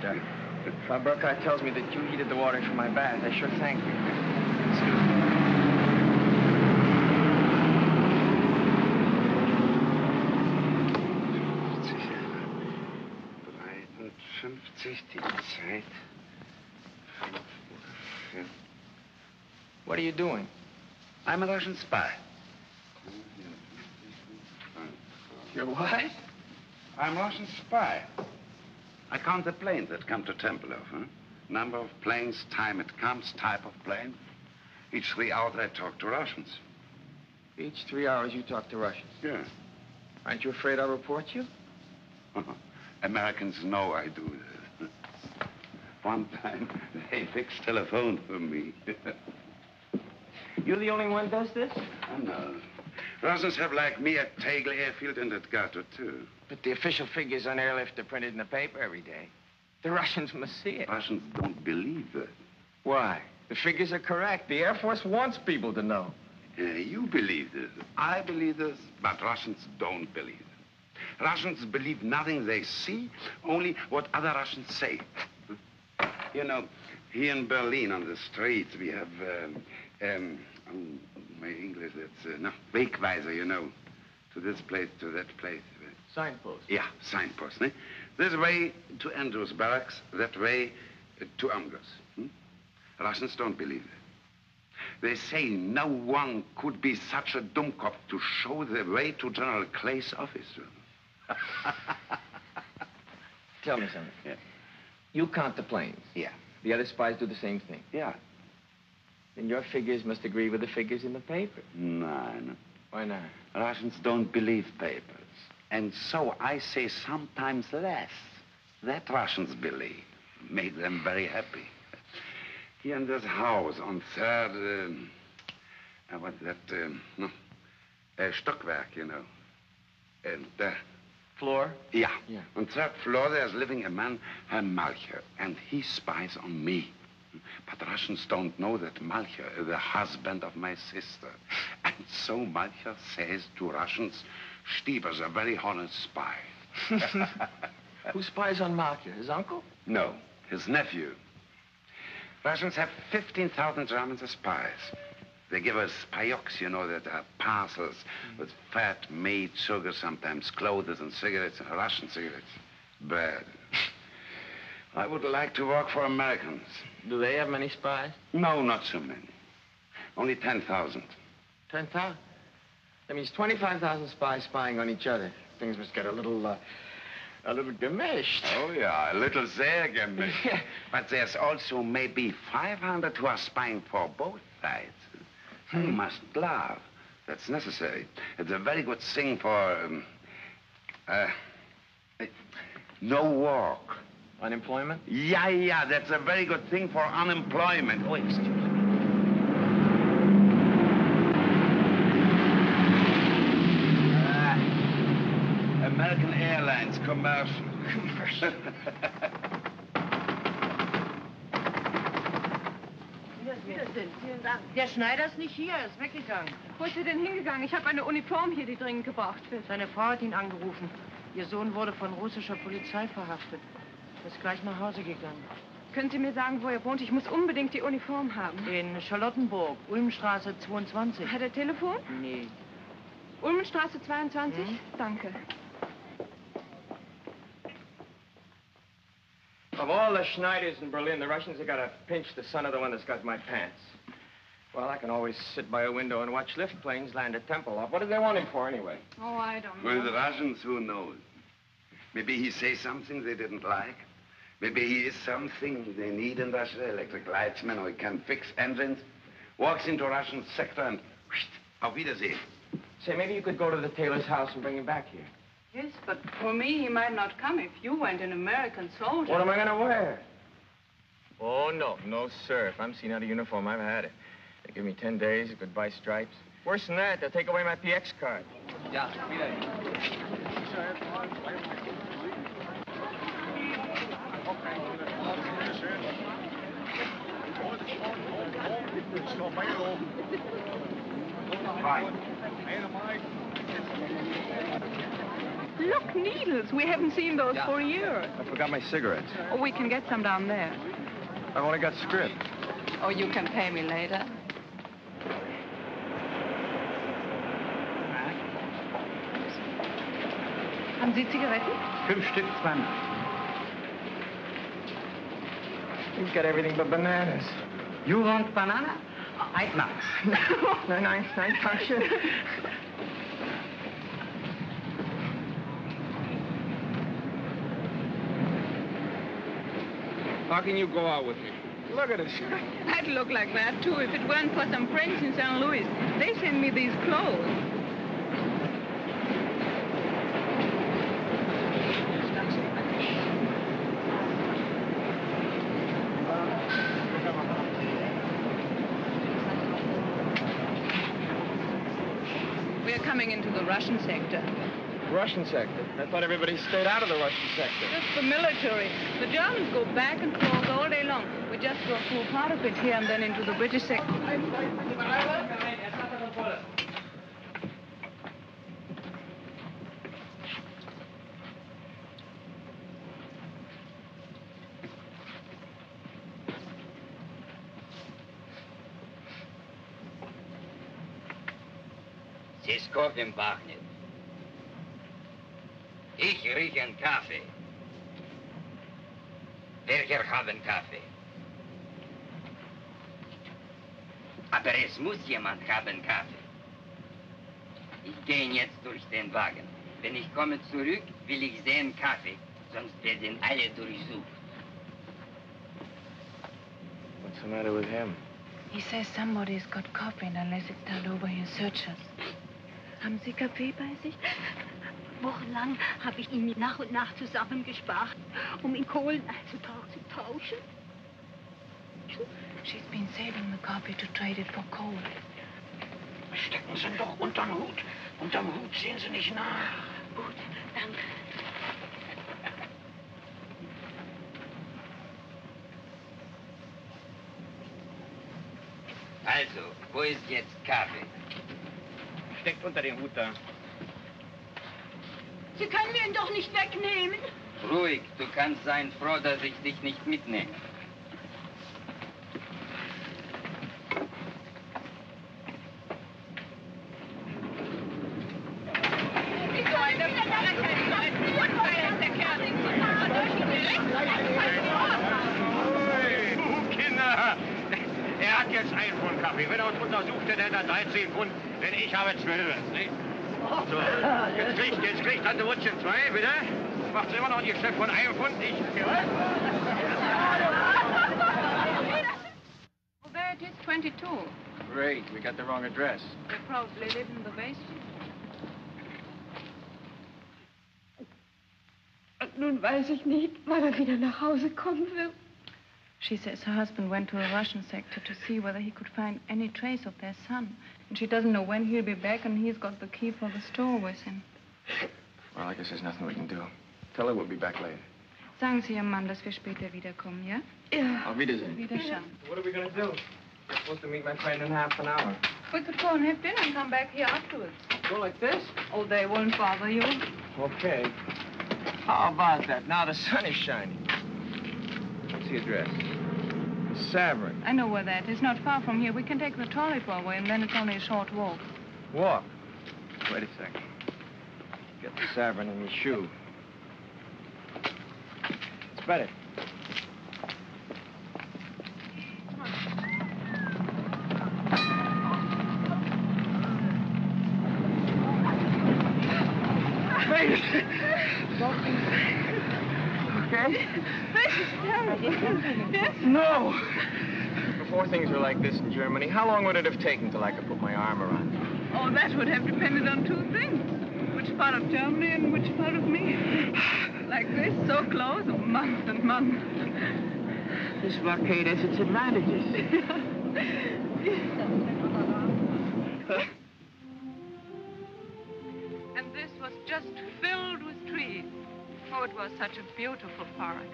Frau Burkhardt tells me that you heated the water for my bath. I sure thank you. Excuse me. 53, die Zeit. What are you doing? I'm a Russian spy. You're what? I'm a Russian spy. I count the planes that come to Tempelhof, huh? Number of planes, time it comes, type of plane. Each 3 hours I talk to Russians. Each 3 hours you talk to Russians? Yeah. Aren't you afraid I'll report you? Americans know I do this. One time, they fixed telephone for me. You're the only one does this? No. Russians have, like me, at Tegel Airfield and at Gato, too. But the official figures on airlift are printed in the paper every day. The Russians must see it. Russians don't believe that. Why? The figures are correct. The Air Force wants people to know. You believe this. I believe this, but Russians don't believe it. Russians believe nothing they see, only what other Russians say. You know, here in Berlin on the streets, we have, my English, that's, no, Wegweiser, you know, to this place, to that place. Signpost? Yeah, signpost, ne? This way to Andrews Barracks, that way to Amgers. Russians don't believe it. They say no one could be such a dummkopf to show the way to General Clay's office. Tell me something. Yeah. You count the planes. Yeah. The other spies do the same thing. Yeah. Then your figures must agree with the figures in the paper. No. Why not? Russians don't believe papers. And so I say sometimes less that Russians believe. Made them very happy. Here in this house on third, what's that, Stockwerk, you know. And, Floor? Yeah. Yeah. On third floor, there's living a man, Herr Malcher, and he spies on me. But Russians don't know that Malcher is the husband of my sister. And so Malcher says to Russians, Stieber's a very honest spy. Who spies on Malcher? His uncle? No, his nephew. Russians have 15,000 Germans as spies. They give us payoks, you know, that are parcels with fat meat, sugar, sometimes clothes and cigarettes, Russian cigarettes. Bad. I would like to work for Americans. Do they have many spies? No, not so many. Only 10,000. 10,000? That means 25,000 spies spying on each other. things must get a little gemished. Oh, yeah, a little sehr gemished. But there's also maybe 500 who are spying for both sides. You must laugh. That's necessary. It's a very good thing for, no work. Unemployment? Yeah, that's a very good thing for unemployment. Oh, excuse me. American Airlines commercial. Vielen Dank. Der Schneider ist nicht hier, er ist weggegangen. Wo ist er denn hingegangen? Ich habe eine Uniform hier, die dringend gebraucht wird. Seine Frau hat ihn angerufen. Ihr Sohn wurde von russischer Polizei verhaftet. Er ist gleich nach Hause gegangen. Können Sie mir sagen, wo er wohnt? Ich muss unbedingt die Uniform haben. In Charlottenburg, Ulmstraße 22. Hat er Telefon? Nee. Ulmenstraße 22? Danke. Of all the Schneiders in Berlin, the Russians have got to pinch the son of the one that's got my pants. Well, I can always sit by a window and watch lift planes land at Tempelhof. What did they want him for, anyway? Oh, I don't know. Well, the Russians, who knows? Maybe he says something they didn't like. Maybe he is something they need in Russia, electric lightsman, or he can fix engines. Walks into a Russian sector and auf Wiedersehen. Say, maybe you could go to the tailor's house and bring him back here. Yes, but for me, he might not come if you weren't an American soldier. What am I going to wear? Oh, no, sir. If I'm seen out of uniform, I've had it. They give me 10 days, goodbye stripes. Worse than that, they'll take away my PX card. Ja, wieder. Look, needles. We haven't seen those for a year. I forgot my cigarettes. Oh, we can get some down there. I've only got script. Oh, you can pay me later. Haben Sie Zigaretten? 5 Stück, 20. He's got everything but bananas. You want banana? I'd not. Nein, danke. How can you go out with me? Look at us. I'd look like that, too, if it weren't for some friends in St. Louis. They send me these clothes. We're coming into the Russian sector. Russian sector? I thought everybody stayed out of the Russian sector. Just the military. The Germans go back and forth all day long. We just go through part of it here and then into the British sector. Siskov im Bachnet. Ich rieche einen Kaffee. Welcher haben Kaffee? Aber es muss jemand haben Kaffee. Ich gehe jetzt durch den Wagen. Wenn ich komme zurück, will ich sehen Kaffee, sonst werden alle durchsucht. What's the matter with him? He says somebody's got coffee and unless it's turned over, he'll search us. Haben Sie Kaffee bei sich? Wochenlang habe ich ihn nach und nach zusammengespart, in Kohlen einzutauschen. She's been saving the coffee to trade it for coal. Stecken Sie doch unterm Hut. Unterm Hut sehen Sie nicht nach. Gut, danke. Also, wo ist jetzt Kaffee? Steckt unter den Hut da. Sie können mir ihn doch nicht wegnehmen. Ruhig, du kannst sein froh, dass ich dich nicht mitnehme. Kinder! Er hat jetzt einen Pfund Kaffee. Wenn er uns untersucht, hätte er 13 Pfund. Denn ich habe 12. Nicht? So, jetzt kriegt Tante Wutschen 2, bitte. Das macht immer noch, ihr Chef von einem Pfund. Ich... Well, there it is, 22. Great, we got the wrong address. They probably live in the basement. Und nun weiß ich nicht, wann wieder nach Hause kommen wird. She says her husband went to a Russian sector to see whether he could find any trace of their son. And she doesn't know when he'll be back, and he's got the key for the store with him. Well, I guess there's nothing we can do. Tell her we'll be back later. Sagen Sie Ihrem Mann, dass wir später wiederkommen, ja? Ja. Auf Wiedersehen. Wiederschauen. What are we going to do? We're supposed to meet my friend in half an hour. We could go and have dinner and come back here afterwards. Go like this? Oh, they won't bother you. Okay. How about that? Now the sun is shining. What's the address? Savern. I know where that is. Not far from here. We can take the trolley for a way, and then it's only a short walk. Walk. Wait a second. Get the Savern in your shoe. It's better. Wait. Okay? This is terrible. Yes? No. Before things were like this in Germany, how long would it have taken till I could put my arm around you? Oh, that would have depended on two things. Which part of Germany and which part of me. Like this, so close, a month and months. This blockade has its advantages. And this was just filled with trees. Oh, it was such a beautiful park.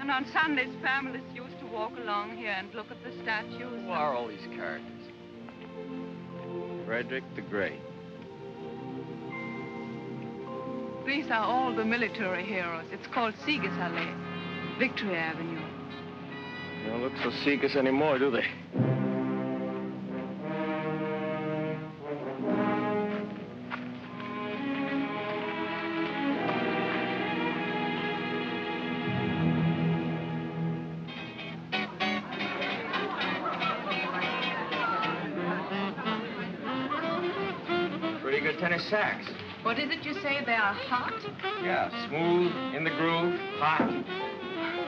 And on Sundays, families used to walk along here and look at the statues. Who are all these characters? Frederick the Great. These are all the military heroes. It's called Siegesallee, Victory Avenue. They don't look so Sieges anymore, do they? Pretty good tennis sacks. What is it you say? They are hot? Yeah, smooth, in the groove, hot.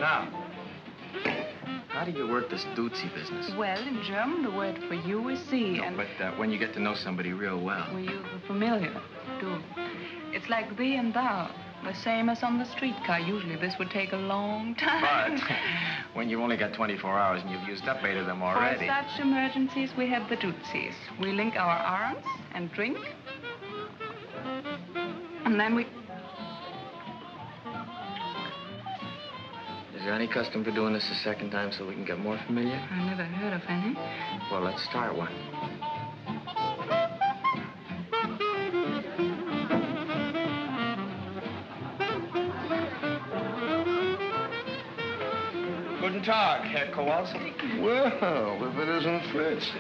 Now, how do you work this Dutzy business? Well, in German, the word for you is Sie. No, but when you get to know somebody real well. We use the familiar, too. It's like thee and thou, the same as on the streetcar. Usually this would take a long time. But when you've only got 24 hours and you've used up 8 of them already. For such emergencies, we have the Dutzys. We link our arms and drink. And then we... Is there any custom for doing this a second time so we can get more familiar? I never heard of any. Well, let's start one. Guten Tag, Herr Kowalski. Well, if it isn't Fritz.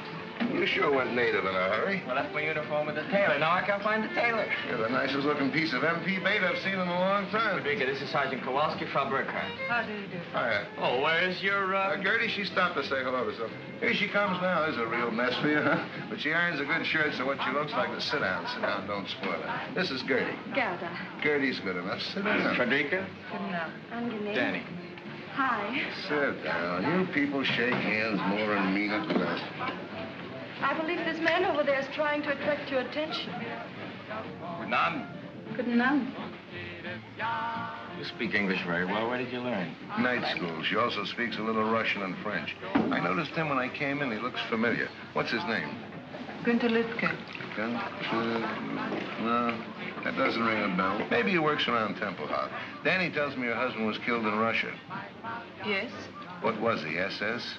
You sure went native in a hurry. I left my uniform with the tailor. Now I can't find the tailor. You're the nicest looking piece of MP bait I've seen in a long time. Frederica, this is Sergeant Kowalski, Frau Burkhardt. How do you do? Hiya. Oh, where's your, Gertie, she stopped to say hello to something. Here she comes now. There's a real mess for you, huh? But she irons a good shirt, so what she looks like is sit down, don't spoil it. This is Gertie. Gerda. Gertie's good enough. Sit down. Frederica? Angenehm. Danny. Hi. Sit down. You people shake hands more and mean it less. I believe this man over there is trying to attract your attention. Guten Abend. Guten Abend. You speak English very well. Where did you learn? Night school. She also speaks a little Russian and French. I noticed him when I came in. He looks familiar. What's his name? Günther Lübke. No, that doesn't ring a bell. Maybe he works around Tempelhof. Danny tells me your husband was killed in Russia. Yes? What was he, SS?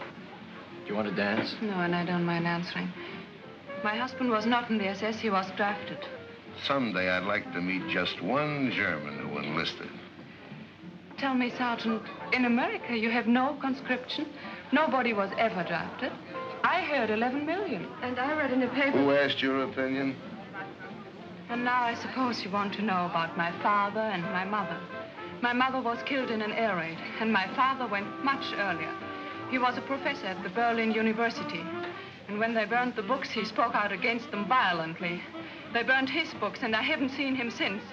Do you want to dance? No, and I don't mind answering. My husband was not in the SS. He was drafted. Someday I'd like to meet just one German who enlisted. Tell me, Sergeant, in America you have no conscription? Nobody was ever drafted? I heard 11 million. And I read in the paper... Who asked your opinion? And now I suppose you want to know about my father and my mother. My mother was killed in an air raid, and my father went much earlier. He was a professor at the Berlin University. And when they burned the books, he spoke out against them violently. They burned his books, and I haven't seen him since.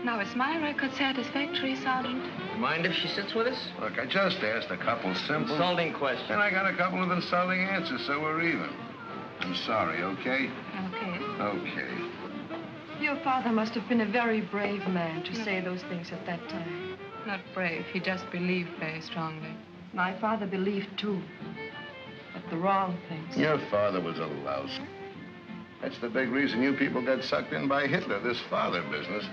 Now, is my record satisfactory, Sergeant? Mind if she sits with us? Look, I just asked a couple simple... Insulting questions. And I got a couple of insulting answers, so we're even. I'm sorry, okay? Okay. Okay. Your father must have been a very brave man to say those things at that time. Not brave. He just believed very strongly. My father believed, too. But the wrong things. Your father was a louse. That's the big reason you people got sucked in by Hitler, this father business.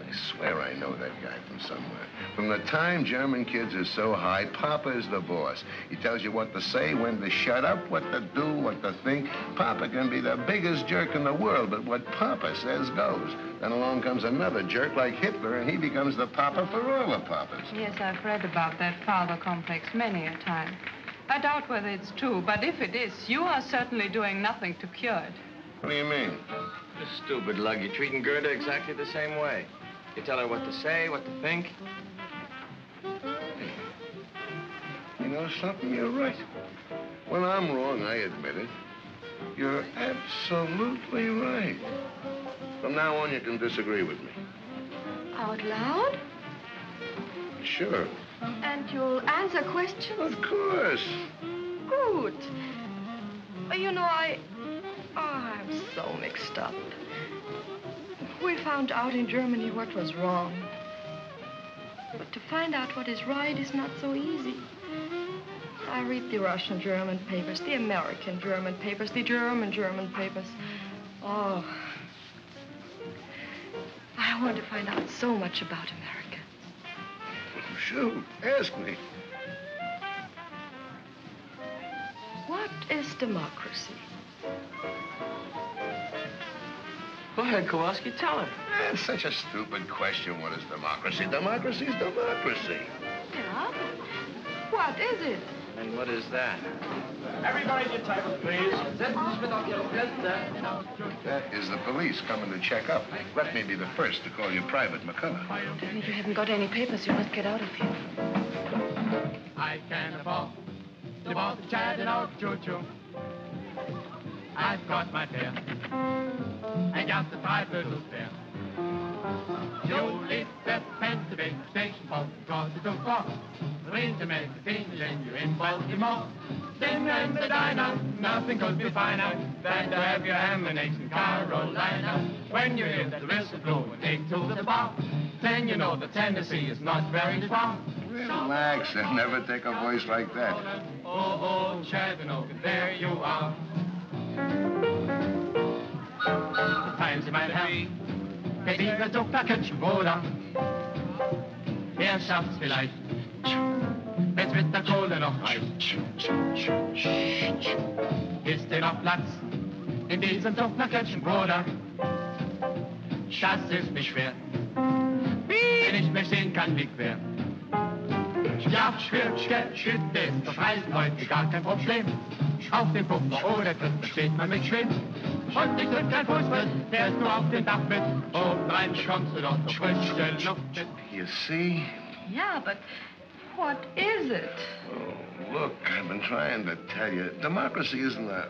I swear I know that guy from somewhere. From the time German kids are so high, Papa is the boss. He tells you what to say, when to shut up, what to do, what to think. Papa can be the biggest jerk in the world, but what Papa says goes. Then along comes another jerk like Hitler, and he becomes the Papa for all the Papas. Yes, I've read about that father complex many a time. I doubt whether it's true, but if it is, you are certainly doing nothing to cure it. What do you mean? You stupid lug. You're treating Gerda exactly the same way. You tell her what to say, what to think. You know something? You're right. When I'm wrong, I admit it. You're absolutely right. From now on, you can disagree with me. Out loud? Sure. And you'll answer questions? Of course. Good. You know, I'm so mixed up. We found out in Germany what was wrong. But to find out what is right is not so easy. I read the Russian German papers, the American German papers, the German papers. Oh, I want to find out so much about America. Shoot, ask me. What is democracy? Go ahead, Kowalski, tell her. That's such a stupid question. What is democracy? Democracy is democracy. Yeah? What is it? And what is that? Everybody at your table, please. That is the police coming to check up. Let me be the first to call you Private McCullough. And if you haven't got any papers, you must get out of here. I can afford to both chat and out choo-choo. I've got my fare. I got the Dreiviertel fare. Julie said, went to big station for because it took off. Read the magazine, then you're in Baltimore. Then in the diner, nothing could be finer than to have your ham and eggs in Carolina. When you hear the whistle blow and take to the bar, then you know that Tennessee is not very far. Relax and never take a voice like that. Oh, Chattanooga, there you are. The times you might have. Geht dieser Zuckerkitchenbruder. Er schafft's vielleicht. Wenn's mit der Kohle noch reicht. Ist dir noch Platz in diesem Zuckerkitchenbruder? Das ist nicht schwer. Wenn ich mich sehen kann, wie quer. Ja, Schütte ist auf Reisen heute gar kein Problem. Auf dem Pumper oder Tritt steht man mit Schwind. Und ich drück kein Fußball, fährst du auf den Dach mit. Obendrein bekommst du dort noch frische Luft mit. You see? Yeah, but what is it? Oh, look, I've been trying to tell you. Democracy isn't a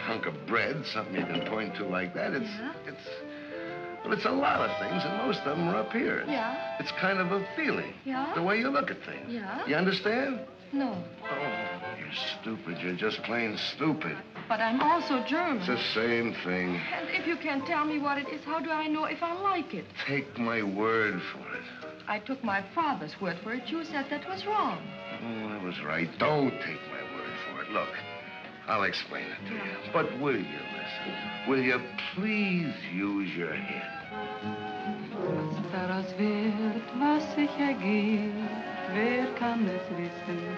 hunk of bread, something you can point to like that. It's a lot of things, and most of them are up here. Yeah? It's kind of a feeling. Yeah? The way you look at things. Yeah? You understand? No. Oh, you're stupid. You're just plain stupid. But I'm also German. It's the same thing. And if you can't tell me what it is, how do I know if I like it? Take my word for it. I took my father's word for it. You said that was wrong. Oh, I was right. Don't take my word for it. Look, I'll explain it to you. But will you listen? Will you please use your head? Was daraus wird, was sich ergeht, wer kann es wissen?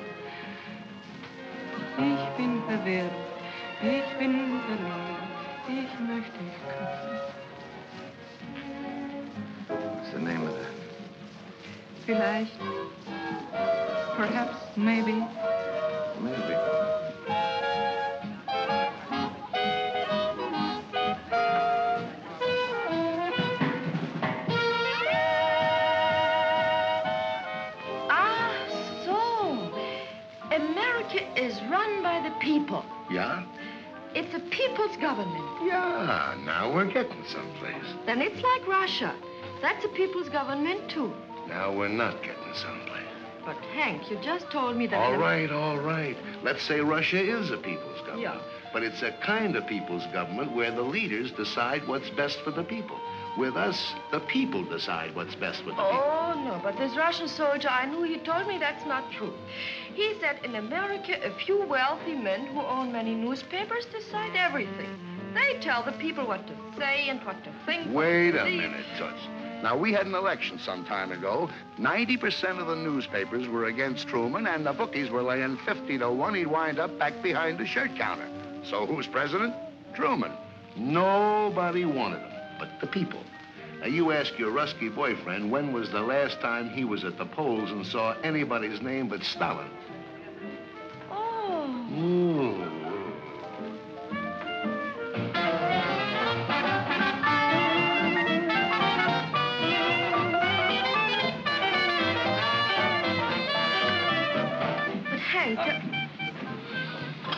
Ich bin verwirrt, ich bin verloren, ich möchte dich küssen. What's the name of that? Vielleicht, perhaps, maybe. Maybe. America is run by the people. Yeah? It's a people's government. Yeah, now we're getting someplace. Then it's like Russia. That's a people's government, too. Now we're not getting someplace. But, Hank, you just told me that... All right. Let's say Russia is a people's government. Yeah. But it's a kind of people's government where the leaders decide what's best for the people. With us, the people decide what's best for the people. Oh, no, but this Russian soldier I knew, he told me that's not true. He said in America, a few wealthy men who own many newspapers decide everything. They tell the people what to say and what to think. Wait a minute, Toots. Now, we had an election some time ago. 90% of the newspapers were against Truman, and the bookies were laying 50 to 1 he'd wind up back behind the shirt counter. So who's president? Truman. Nobody wanted him but the people. Now, you ask your Rusky boyfriend when was the last time he was at the polls and saw anybody's name but Stalin. Oh. Ooh. But, Hank,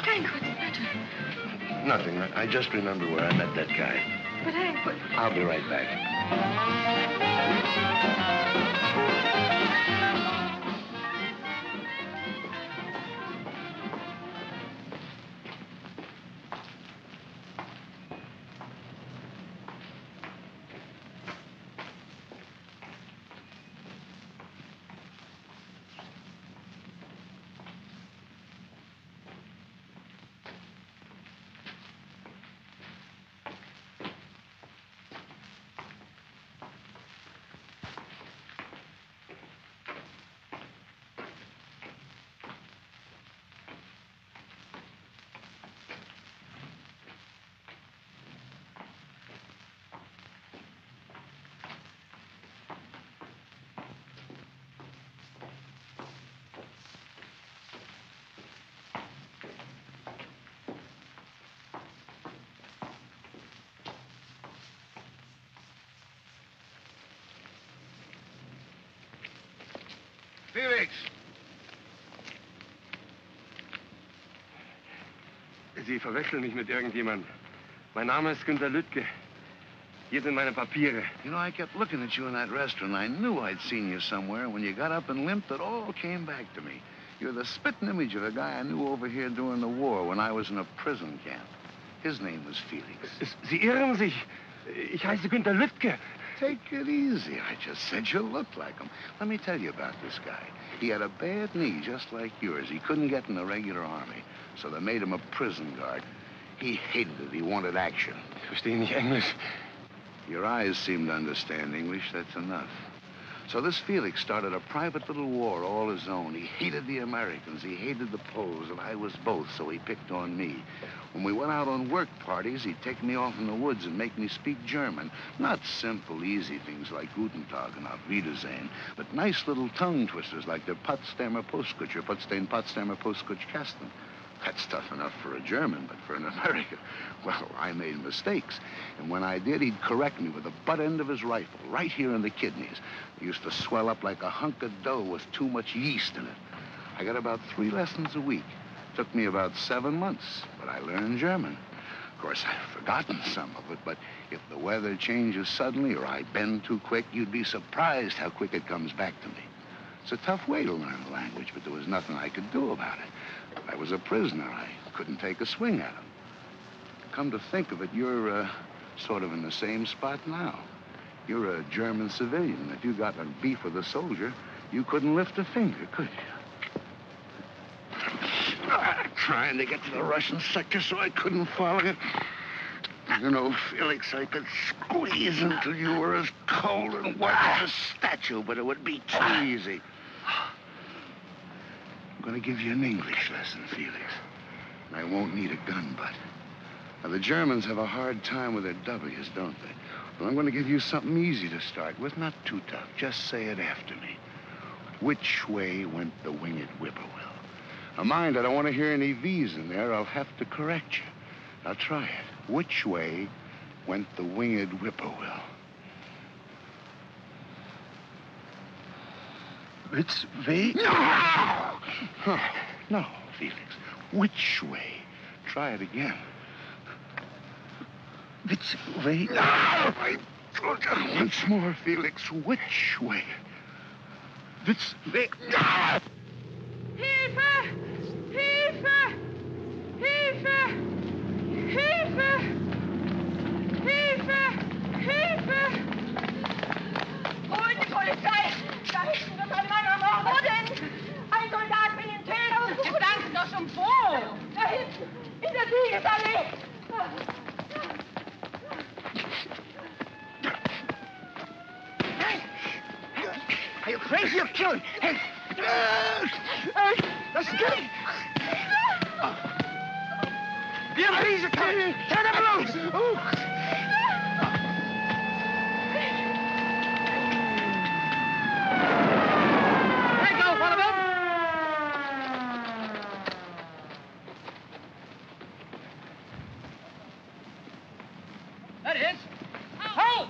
Hank, what's the matter? Nothing. I just remember where I met that guy. But, Hank, what... I'll be right back. Felix! Sie verwechseln mich mit irgendjemandem. Mein Name ist Günter Lüttke. Hier sind meine Papiere. You know, I kept looking at you in that restaurant. I knew I'd seen you somewhere. When you got up and limped, it all came back to me. You're the spitting image of a guy I knew over here during the war when I was in a prison camp. His name was Felix. Sie irren sich. Ich heiße Günter Lüttke. Take it easy. I just said you looked like him. Let me tell you about this guy. He had a bad knee just like yours. He couldn't get in the regular army, so they made him a prison guard. He hated it. He wanted action. Ich verstehe nicht Englisch. Your eyes seem to understand English. That's enough. So this Felix started a private little war all his own. He hated the Americans. He hated the Poles, and I was both, so he picked on me. When we went out on work parties, he'd take me off in the woods and make me speak German. Not simple, easy things like Guten Tag and Auf Wiedersehen, but nice little tongue twisters like der Potsdamer Postkutscher, den Potsdamer Postkutschkasten. That's tough enough for a German, but for an American, well, I made mistakes. And when I did, he'd correct me with the butt end of his rifle, right here in the kidneys. It used to swell up like a hunk of dough with too much yeast in it. I got about 3 lessons a week. Took me about 7 months, but I learned German. Of course, I've forgotten some of it, but if the weather changes suddenly or I bend too quick, you'd be surprised how quick it comes back to me. It's a tough way to learn a language, but there was nothing I could do about it. I was a prisoner. I couldn't take a swing at him. Come to think of it, you're sort of in the same spot now. You're a German civilian. If you got a beef with a soldier, you couldn't lift a finger, could you? Trying to get to the Russian sector so I couldn't follow it. You know, Felix, I could squeeze until you were as cold and white as a statue, but it would be too easy. I'm going to give you an English lesson, Felix. And I won't need a gun butt. Now, the Germans have a hard time with their W's, don't they? Well, I'm going to give you something easy to start with, not too tough. Just say it after me. Which way went the winged whippoorwill? Now, mind, I don't want to hear any V's in there. I'll have to correct you. Now, try it. Which way went the winged whippoorwill? Which way? No! Oh, no, Felix. Which way? Try it again. Which way? Once more, Felix. Which way? Which way? Hilfe! Hilfe! Hilfe! Hilfe! Hilfe! Hilfe! Holt die Polizei! Da hinten wird ein Mann ermordet! Wo denn? Ein Soldat will ihn töten! Jetzt sagen Sie doch schon wo! Da hinten! In der Siegesallee! Are you crazy? You're killing. Hey! Let's get him! The MPs are coming! Turn them loose! Let go, one of them! That is. Halt!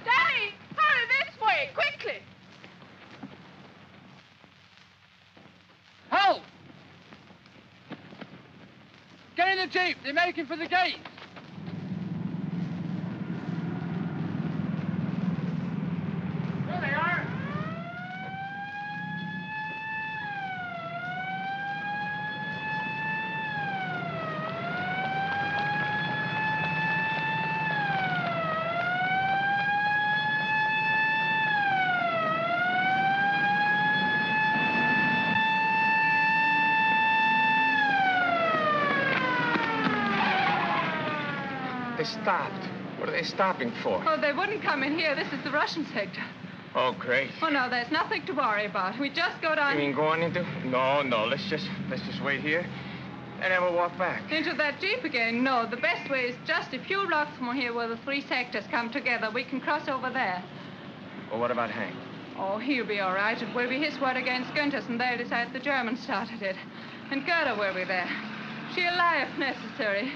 Danny! Hurry this way, quickly! Halt! Get in the jeep. They're making for the gate. There they are. They stopped. What are they stopping for? Oh, they wouldn't come in here. This is the Russian sector. Oh, great. Oh, no, there's nothing to worry about. We just go down... You mean going into? No. Let's just wait here, and then we'll walk back. Into that jeep again? No, the best way is just a few blocks from here where the three sectors come together. We can cross over there. Well, what about Hank? Oh, he'll be all right. It will be his word against Günther's, and they'll decide the Germans started it. And Gerda will be there. She'll lie if necessary.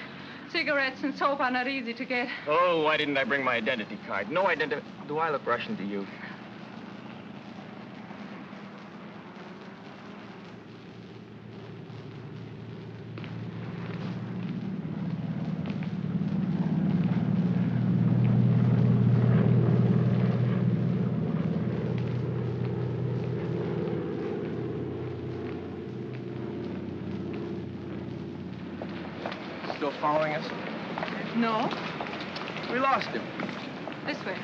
Cigarettes and soap are not easy to get. Oh, why didn't I bring my identity card? No identity. Do I look Russian to you? Still following us? No? We lost him. This way.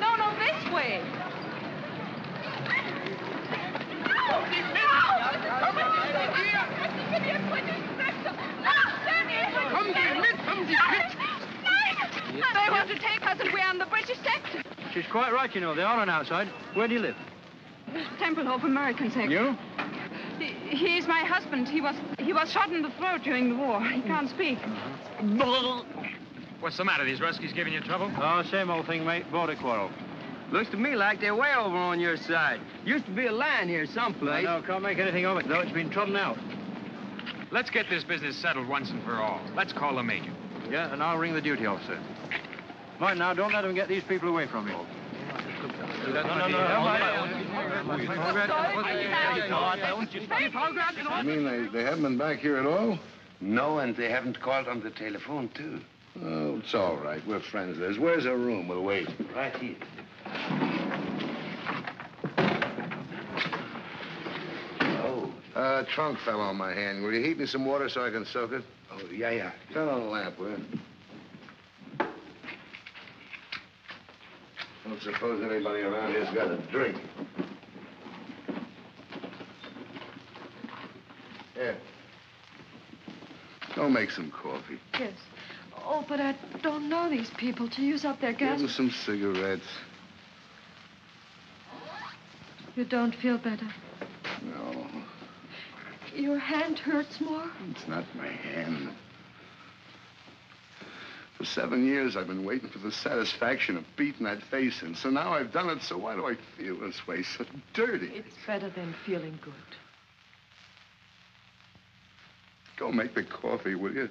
No, this way. They want to take us and we're on the British sector. She's quite right, you know. They're on outside. Where do you live? Templehof, American sector. You? He's my husband. He was shot in the throat during the war. He can't speak. What's the matter? These Ruskies giving you trouble? Oh, same old thing, mate. Border quarrel. Looks to me like they're way over on your side. Used to be a line here someplace. No, can't make anything of it, though. It's been trodden out. Let's get this business settled once and for all. Let's call the major. Yeah, and I'll ring the duty officer. Mind now, don't let them get these people away from you. No. You mean they haven't been back here at all? No, and they haven't called on the telephone, too. Oh, it's all right. We're friends of theirs. Where's our room? We'll wait. Right here. Oh. Trunk fell on my hand. Will you heat me some water so I can soak it? Oh, yeah. Turn on the lamp, will you? Don't suppose anybody around here's got a drink. Here. Go make some coffee. Yes. Oh, but I don't know these people to use up their gas. Give them some cigarettes. You don't feel better? No. Your hand hurts more? It's not my hand. For 7 years, I've been waiting for the satisfaction of beating that face in. So now I've done it, so why do I feel this way? So dirty. It's better than feeling good. Go make the coffee, will you?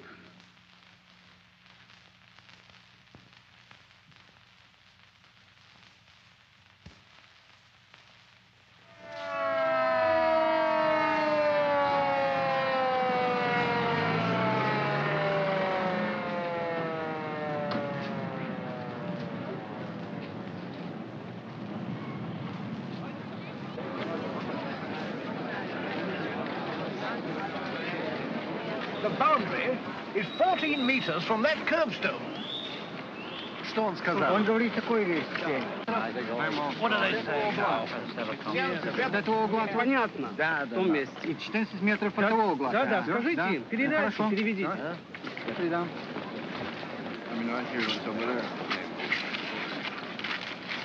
The boundary is 14 meters from that curbstone. Stone сказал. Он говорит, такой есть. What do they say? До того угла понятно. Да, В том месте. И 14 метров от того угла. Да, скажите им, передайте, переведите. Передам.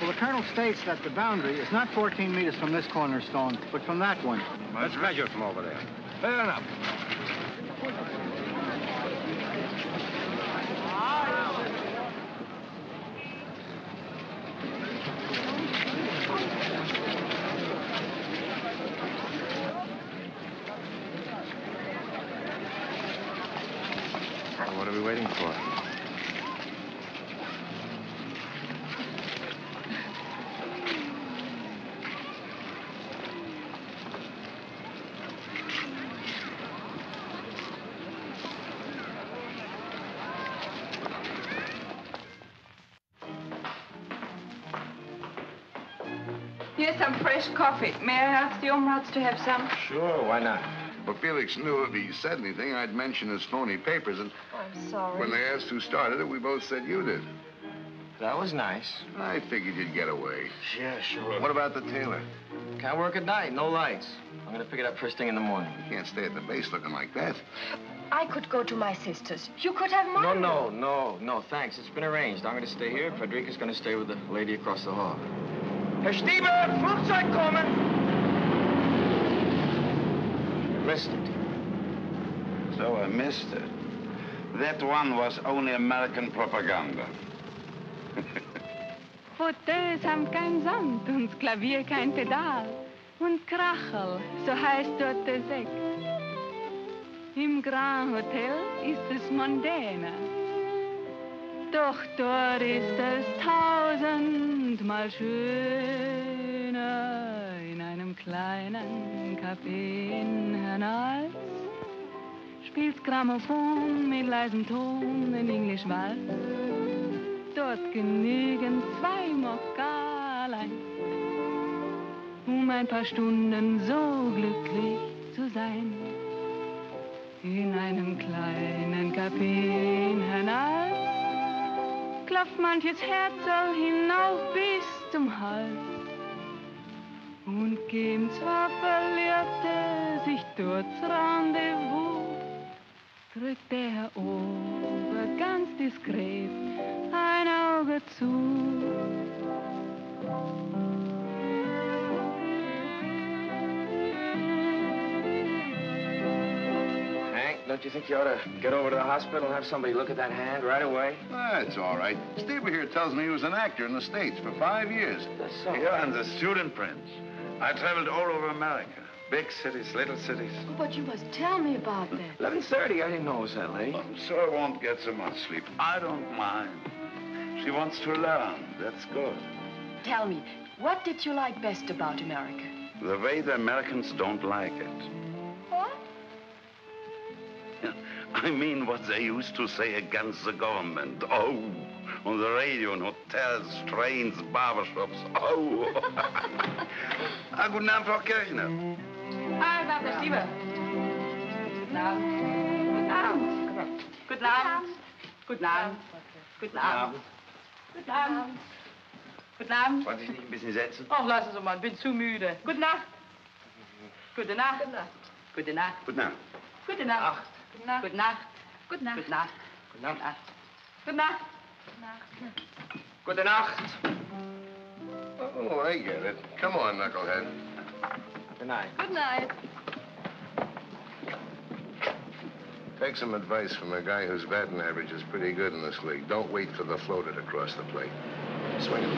Well, the colonel states that the boundary is not 14 meters from this cornerstone, but from that one. Let's measure from over there. Fair enough. What are we waiting for? Here's some fresh coffee. May I ask the Omrats to have some? Sure, why not? Well, Felix knew if he said anything, I'd mention his phony papers, and I'm sorry. when they asked who started it, we both said you did. That was nice. I figured you'd get away. Yeah, sure. What about the tailor? Can't work at night, no lights. I'm gonna pick it up first thing in the morning. You can't stay at the base looking like that. I could go to my sister's. You could have mine. No, thanks. It's been arranged. I'm gonna stay here. Frederica's gonna stay with the lady across the hall. Herr Stieber, Flugzeug kommen! You missed it. So I missed it. That one was only American propaganda. Fauteuils haben kein Sand und Klavier kein Pedal. Und Krachel, so heißt dort der Sekt. Im Grand Hotel ist es mondäner. Doch dort ist es tausendmal schöner. In einem kleinen Café in Hernals spielt Grammophon mit leisem Ton in Englisch Walz. Dort genügen 2 Mokkalein, ein paar Stunden so glücklich zu sein. In einem kleinen Café in Hernals klopft manches Herzl hinauf bis zum Hals. Und geben zwar Verliebte sich dort's Rendezvous, drückt der Herr Ober ganz diskret ein Auge zu. Hank, don't you think you ought to get over to the hospital and have somebody look at that hand right away? That's all right. Stieber here tells me he was an actor in the States for 5 years. That's so. Here I'm the student prince. I traveled all over America. Big cities, little cities. But you must tell me about that. 11:30, I didn't know it was that late. So I won't get so much sleep. I don't mind. She wants to learn. That's good. Tell me, what did you like best about America? The way the Americans don't like it. What? I mean what they used to say against the government. Oh, on the radio, in hotels, trains, barbershops. Oh. Guten Abend, Frau Kirchner. Hi, Dr. Stieber. Guten Abend. Guten Abend. Guten Abend. Guten Abend. Guten Abend. Guten Abend. Wollen Sie sich nicht ein bisschen setzen? Ach, lassen Sie mal, ich bin zu müde. Gute Nacht. Gute Nacht. Gute Nacht. Gute Nacht. Gute Nacht. Gute Nacht. Gute Nacht. Gute Nacht. Gute Nacht. Gute Nacht. Gute Nacht. Gute Nacht. Oh, I get it. Come on, knucklehead. Good night. Good night. Take some advice from a guy whose batting average is pretty good in this league. Don't wait for the floater to cross the plate. Swing it.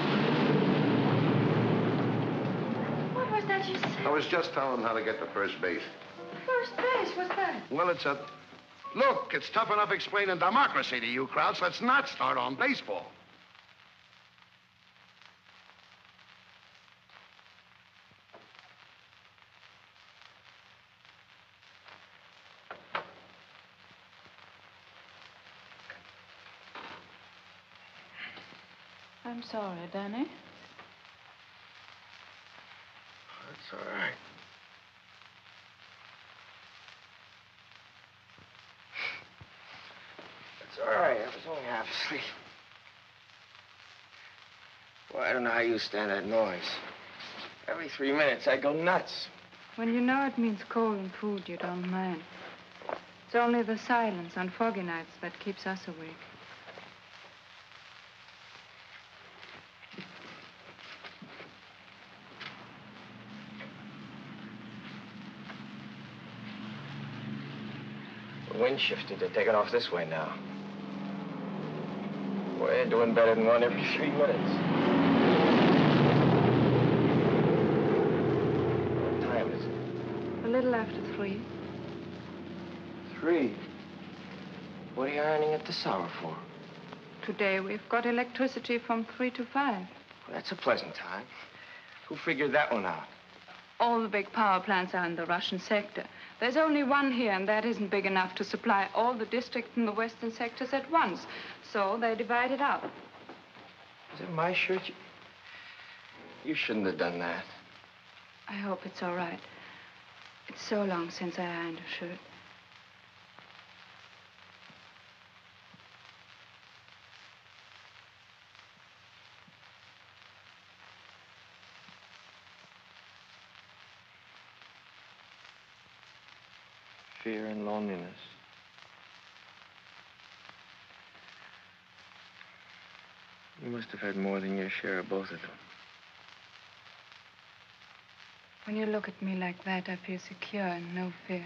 What was that you said? I was just telling him how to get to first base. First base, what's that? Well, it's a... Look, it's tough enough explaining democracy to you, Krauts. Let's not start on baseball. I'm sorry, Danny. That's all right. feet. Boy, I don't know how you stand that noise. Every 3 minutes, I go nuts. When you know it means coal and food, you don't mind. It's only the silence on foggy nights that keeps us awake. The wind shifted. They're taking off this way now. Boy, they're doing better than one every 3 minutes. What time is it? A little after 3. 3? What are you ironing at this hour for? Today we've got electricity from 3 to 5. Well, that's a pleasant time. Who figured that one out? All the big power plants are in the Russian sector. There's only one here, and that isn't big enough to supply all the districts in the western sectors at once. So they divide it up. Is that my shirt? You shouldn't have done that. I hope it's all right. It's so long since I ironed a shirt. Fear and loneliness. You must have had more than your share of both of them. When you look at me like that, I feel secure and no fear.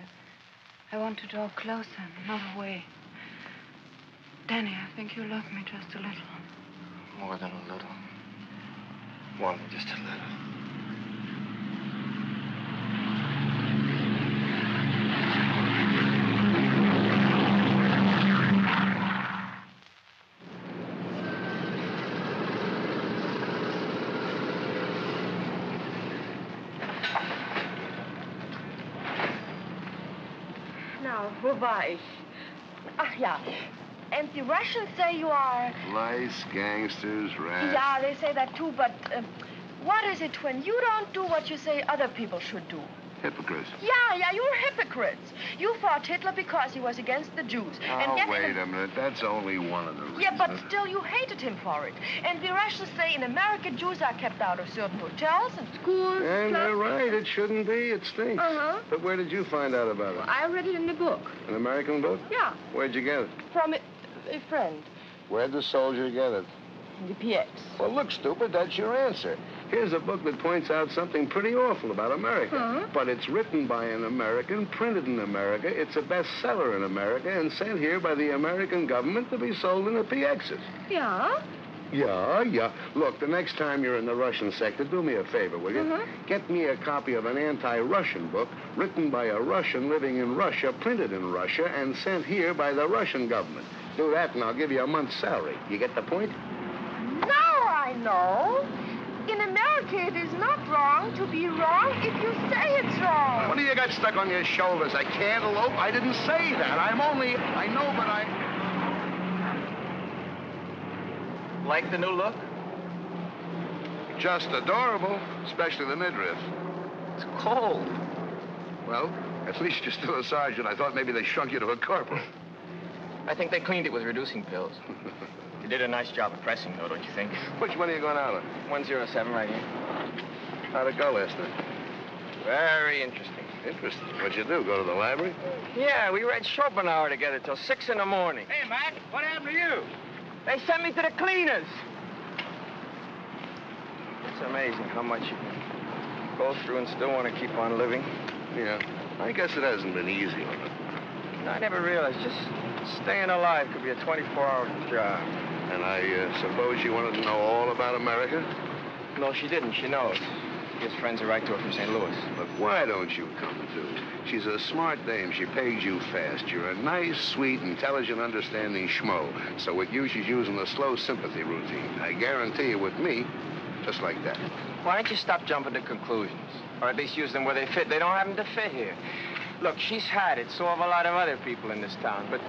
I want to draw closer, not away. Danny, I think you love me just a little. More than a little. More than just a little. Wo war ich? Ach ja. And the Russians say you are... Lice, gangsters, rats. Yeah, they say that too, but what is it when you don't do what you say other people should do? Hypocrites. Yeah, you're hypocrites. You fought Hitler because he was against the Jews. Oh, wait a minute. That's only one of the reasons. Yeah, but still you hated him for it. And the Russians say in America, Jews are kept out of certain hotels and schools. And they're right. It shouldn't be. It stinks. Uh-huh. But where did you find out about it? Well, I read it in a book. An American book? Yeah. Where'd you get it? From a friend. Where'd the soldier get it? The PX. Well, look, stupid, that's your answer. Here's a book that points out something pretty awful about America. Huh? But it's written by an American, printed in America, it's a bestseller in America, and sent here by the American government to be sold in the PXs. Yeah? Yeah. Look, the next time you're in the Russian sector, do me a favor, will you? Get me a copy of an anti-Russian book written by a Russian living in Russia, printed in Russia, and sent here by the Russian government. Do that, and I'll give you a month's salary. You get the point? Now I know. In America, it is not wrong to be wrong if you say it's wrong. What do you got stuck on your shoulders? A cantaloupe? I didn't say that. I know, but I... Like the new look? Just adorable, especially the midriff. It's cold. Well, at least you're still a sergeant. I thought maybe they shrunk you to a corporal. I think they cleaned it with reducing pills. They did a nice job of pressing, though, don't you think? Which one are you going out on? 107 right here. How'd it go last night? Very interesting. Interesting. What'd you do, go to the library? Yeah, we read Schopenhauer together till 6 in the morning. Hey, Mac, what happened to you? They sent me to the cleaners. It's amazing how much you can go through and still want to keep on living. Yeah, I guess it hasn't been easy on it. I never realized just staying alive could be a 24-hour job. And I suppose you wanted to know all about America? No, she didn't. She knows. Gives friends a right to her from St. Louis. But why don't you come, too? She's a smart dame. She pays you fast. You're a nice, sweet, intelligent, understanding schmo. So with you, she's using the slow sympathy routine. I guarantee you, with me, just like that. Why don't you stop jumping to conclusions? Or at least use them where they fit. They don't happen to fit here. Look, she's had it, so have a lot of other people in this town, but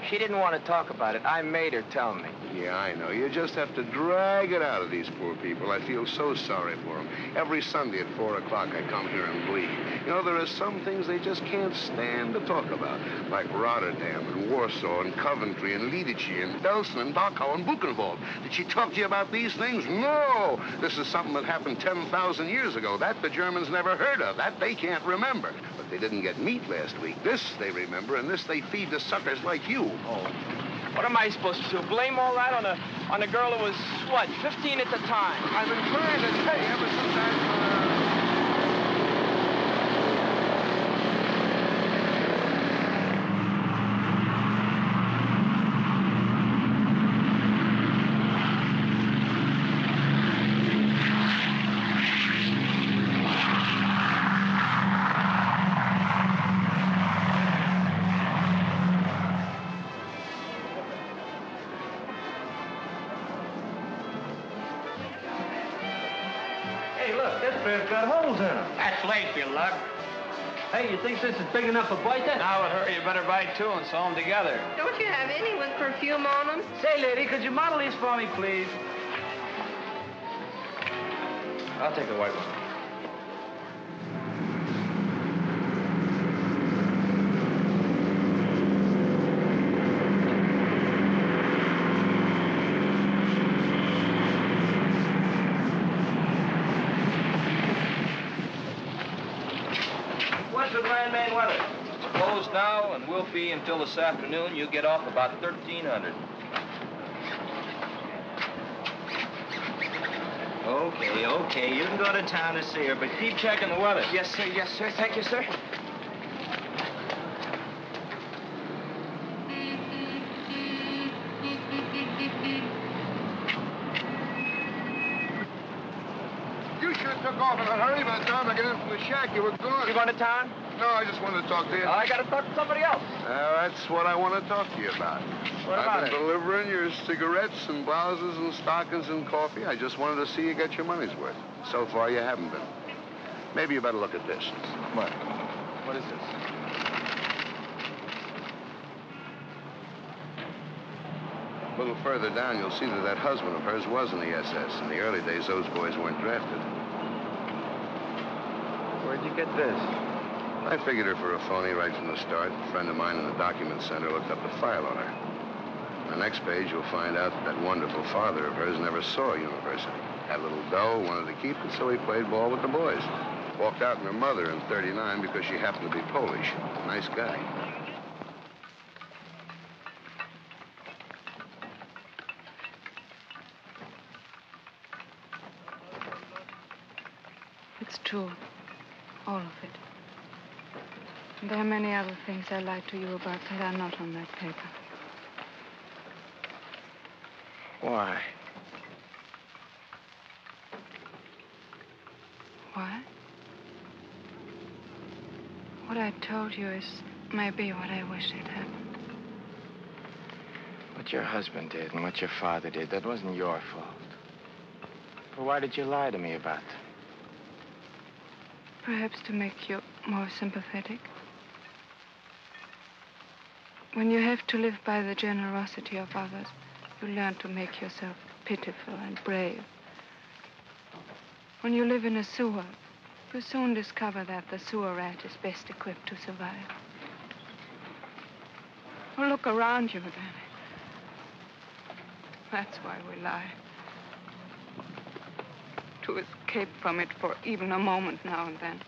She didn't want to talk about it. I made her tell me. Yeah, I know. You just have to drag it out of these poor people. I feel so sorry for them. Every Sunday at 4 o'clock, I come here and bleed. You know, there are some things they just can't stand to talk about, like Rotterdam and Warsaw and Coventry and Lidice and Belsen and Dachau and Buchenwald. Did she talk to you about these things? No! This is something that happened 10,000 years ago. That the Germans never heard of. That they can't remember. But they didn't get meat last week. This they remember, and this they feed to suckers like you. Oh. What am I supposed to do? Blame all that on a girl who was, what, 15 at the time? I've been trying to tell you ever since Hey, you think this is big enough for Boyta? Now, it hurry, you better buy two and sew them together. Don't you have any with perfume on them? Say, lady, could you model these for me, please? I'll take a white one. Closed now and will be until this afternoon. You get off about 1300. Okay. You can go to town to see her, but keep checking the weather. Yes, sir. Thank you, sir. You should have took off in a hurry. By the time I get in from the shack, you were gone. You going to town? No, I just wanted to talk to you. I got to talk to somebody else. That's what I want to talk to you about. What about I've been delivering your cigarettes and blouses and stockings and coffee. I just wanted to see you get your money's worth. So far, you haven't been. Maybe you better look at this. What? What is this? A little further down, you'll see that husband of hers was in the SS. In the early days, those boys weren't drafted. Where'd you get this? I figured her for a phony right from the start. A friend of mine in the document center looked up the file on her. On the next page, you'll find out that wonderful father of hers never saw a university. Had a little dough, wanted to keep it, so he played ball with the boys. Walked out on her mother in '39 because she happened to be Polish. Nice guy. It's true. All of it. And there are many other things I lied to you about that are not on that paper. Why? Why? What I told you is maybe what I wished had happened. What your husband did and what your father did, that wasn't your fault. But why did you lie to me about them? Perhaps to make you more sympathetic. When you have to live by the generosity of others, you learn to make yourself pitiful and brave. When you live in a sewer, you soon discover that the sewer rat is best equipped to survive. Well, look around you, Danny. That's why we lie. To escape from it for even a moment now and then.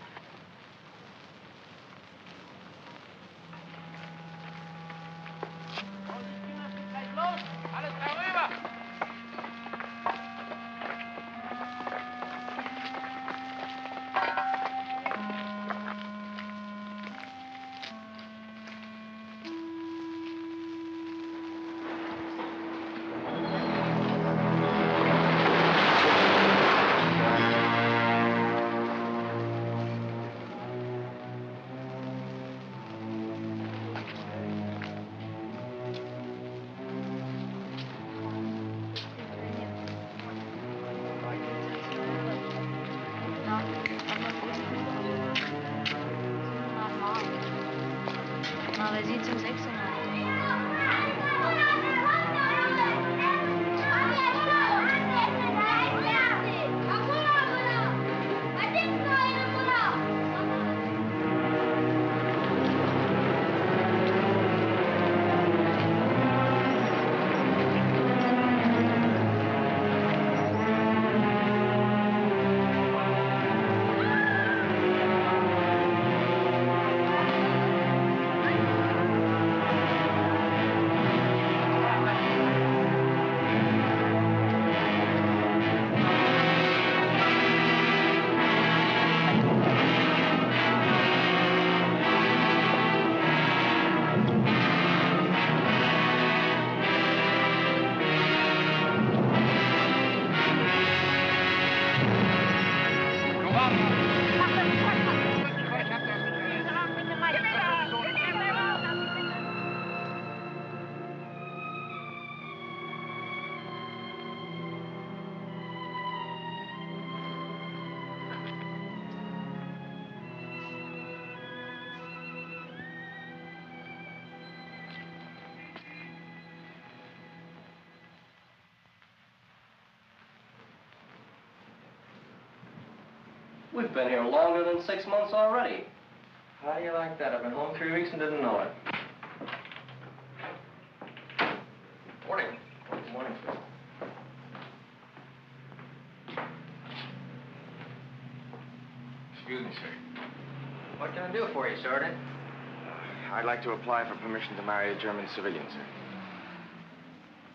Aber sie zum 6 Uhr. We've been here longer than 6 months already. How do you like that? I've been home 3 weeks and didn't know it. Morning. Good morning, sir. Excuse me, sir. What can I do for you, Sergeant? I'd like to apply for permission to marry a German civilian, sir.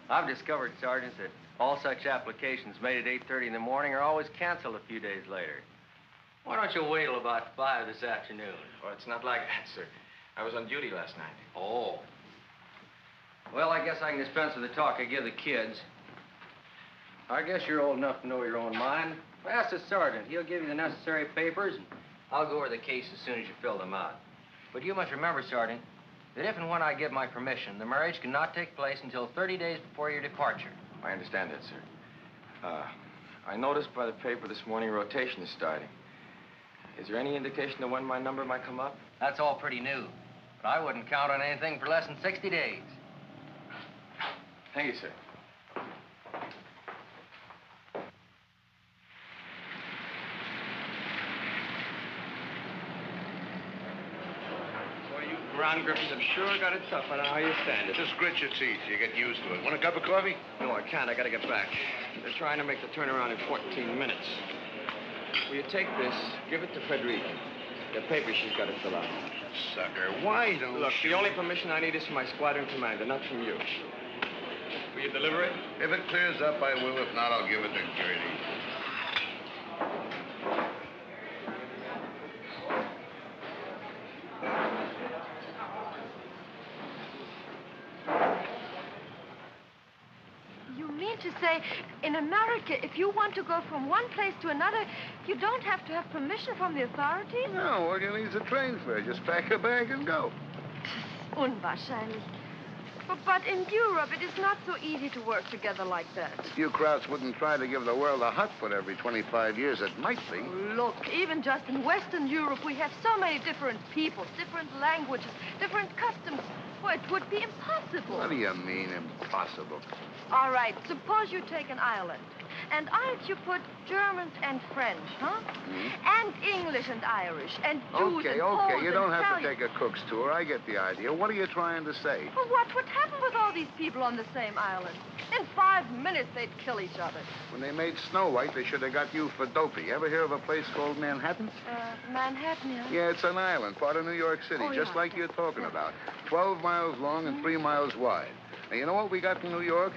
I've discovered, Sergeant, that all such applications made at 8:30 in the morning are always canceled a few days later. Why don't you wait till about 5 this afternoon? Well, it's not like that, sir. I was on duty last night. Oh. Well, I guess I can dispense with the talk I give the kids. I guess you're old enough to know your own mind. Ask the sergeant. He'll give you the necessary papers, and I'll go over the case as soon as you fill them out. But you must remember, Sergeant, that if and when I give my permission, the marriage cannot take place until 30 days before your departure. I understand that, sir. I noticed by the paper this morning rotation is starting. Is there any indication of when my number might come up? That's all pretty new. But I wouldn't count on anything for less than 60 days. Thank you, sir. Boy, you ground grippers have sure got it tough. I don't know how you stand it. Just grit your teeth. You get used to it. Want a cup of coffee? No, I can't. I gotta get back. They're trying to make the turnaround in 14 minutes. Will you take this, give it to Frederica? The paper she's got to fill out. Sucker, why don't Look, the only permission I need is from my squadron commander, not from you. Will you deliver it? If it clears up, I will. If not, I'll give it to Gertie. To say, in America, if you want to go from one place to another, you don't have to have permission from the authorities? No, all you need is a train fare. Just pack a bag and go. Unwahrscheinlich. But in Europe, it is not so easy to work together like that. You Krauts wouldn't try to give the world a hot foot every 25 years. It might be. Look, even just in Western Europe, we have so many different peoples, different languages, different customs. Well, it would be impossible. What do you mean, impossible? All right, suppose you take an island. And aren't you put Germans and French, huh? And English and Irish, and Jews and Poles Okay, you don't and have to Italians. take a cook's tour. I get the idea. What are you trying to say? Well, what would happen with all these people on the same island? In 5 minutes, they'd kill each other. When they made Snow White, they should have got you for Dopey. Ever hear of a place called Manhattan? Manhattan, yeah? Yeah, it's an island, part of New York City, Oh, just yeah. like you're talking about. 12 miles long and 3 miles wide. And you know what we got in New York?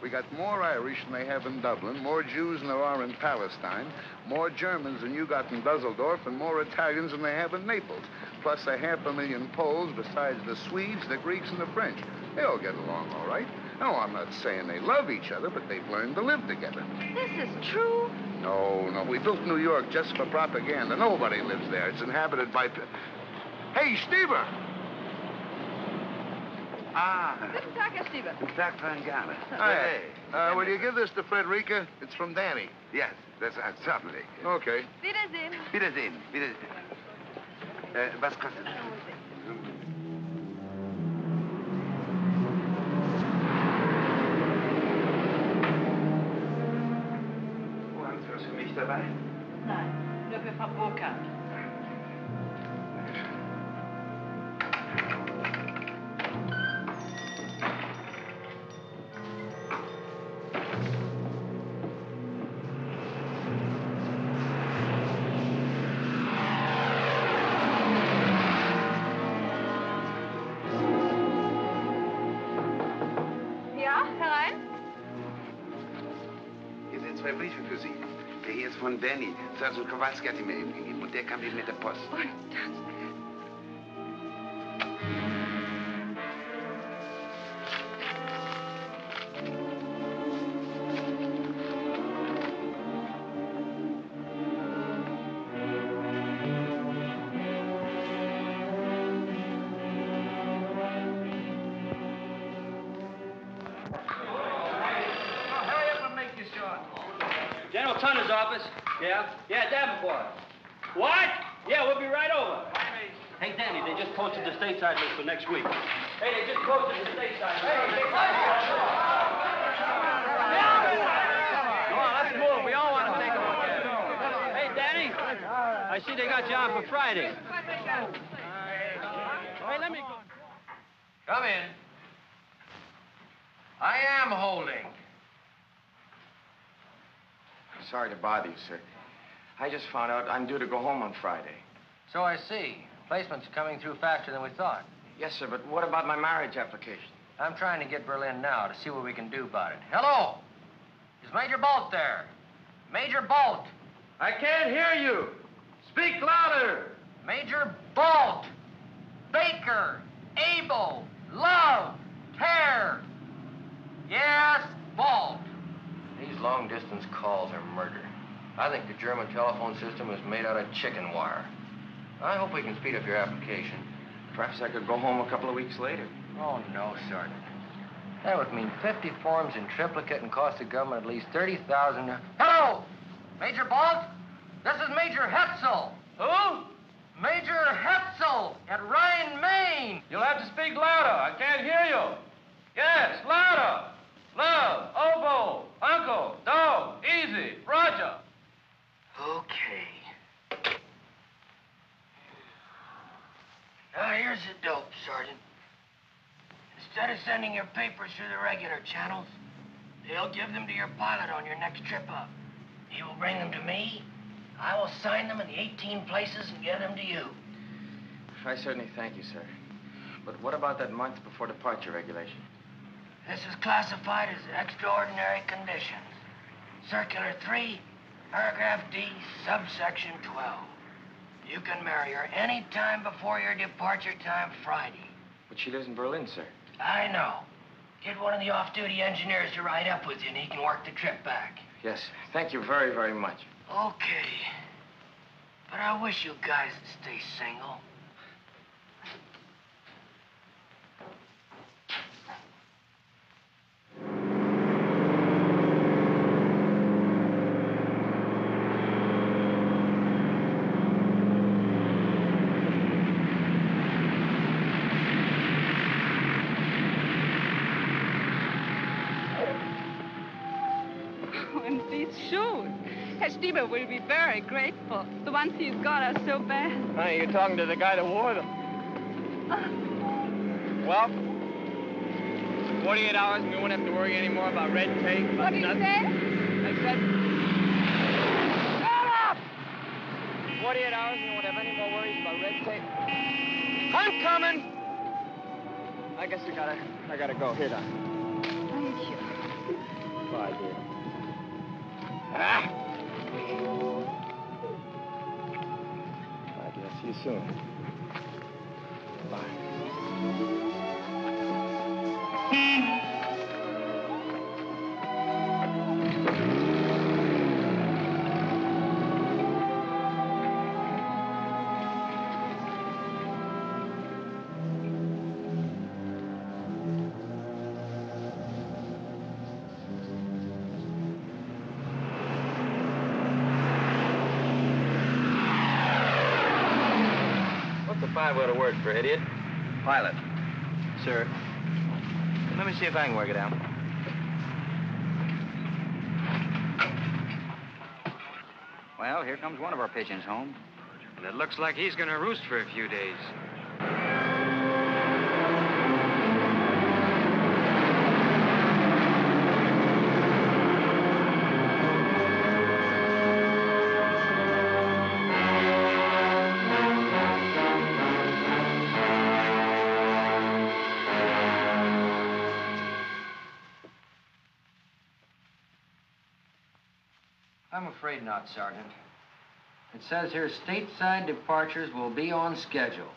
We got more Irish than they have in Dublin, more Jews than there are in Palestine, more Germans than you got in Dusseldorf, and more Italians than they have in Naples. Plus 500,000 Poles, besides the Swedes, the Greeks, and the French. They all get along all right. No, I'm not saying they love each other, but they've learned to live together. This is true? No, we built New York just for propaganda. Nobody lives there. It's inhabited by... Hey, Stever! Guten Tag, Herr Stieber. Guten Tag, Van Galen. Hey, will you give this to Frederica? It's from Danny. Yes, that's certainly. Okay. Wiedersehen. Wiedersehen. Was kostet das? Haben Sie was für mich dabei? Nein, nur für Frau Burkhardt. Ja, herein? Hier sind 2 Briefe für Sie. Der hier ist von Danny. Sergeant Kowalski hat ihn mir eben gegeben. Und der kam eben mit der Post. Turner's office. Yeah? Yeah, Davenport. What? Yeah, we'll be right over. Hey, Danny, they just posted the stateside list for next week. Hey, they just posted the stateside list. Come on, let's move. We all want to take a look at it. Hey, Danny, I see they got you on for Friday. Hey, let me go. Come in. I am holding. Sorry to bother you, sir. I just found out I'm due to go home on Friday. So I see. Placement's coming through faster than we thought. Yes, sir, but what about my marriage application? I'm trying to get Berlin now to see what we can do about it. Hello? Is Major Bolt there? Major Bolt! I can't hear you. Speak louder. Major Bolt! Baker! Abel! Love! Tear! Yes, Bolt! These long-distance calls are murder. I think the German telephone system is made out of chicken wire. I hope we can speed up your application. Perhaps I could go home a couple of weeks later. Oh, no, Sergeant. That would mean 50 forms in triplicate and cost the government at least $30,000. Hello! Major Bolt? This is Major Hetzel. Who? Major Hetzel at Rhine, Maine. You'll have to speak louder. I can't hear you. Yes, louder. Love, oboe, uncle, dog, easy, Roger. Okay. Now, here's the dope, Sergeant. Instead of sending your papers through the regular channels, they'll give them to your pilot on your next trip up. He will bring them to me. I will sign them in the 18 places and get them to you. I certainly thank you, sir. But what about that month before departure regulation? This is classified as extraordinary conditions. Circular 3, paragraph D, subsection 12. You can marry her any time before your departure time Friday. But she lives in Berlin, sir. I know. Get one of the off-duty engineers to ride up with you, and he can work the trip back. Yes, thank you very, very much. Okay. But I wish you guys would stay single. And these shoes. Herr Stieber will be very grateful. The ones he's got are so bad. Honey, you're talking to the guy that wore them. Well, 48 hours and we won't have to worry anymore about red tape. What did you say? I said... Shut up! 48 hours and we won't have any more worries about red tape. I'm coming! I guess I gotta go. Here, Doc. Thank you. Bye, dear. Bye, dear. See you soon. Bye. Five-letter word for idiot. Pilot. Sir. Let me see if I can work it out. Well, here comes one of our pigeons home. And it looks like he's going to roost for a few days. I'm afraid not, Sergeant. It says here stateside departures will be on schedules.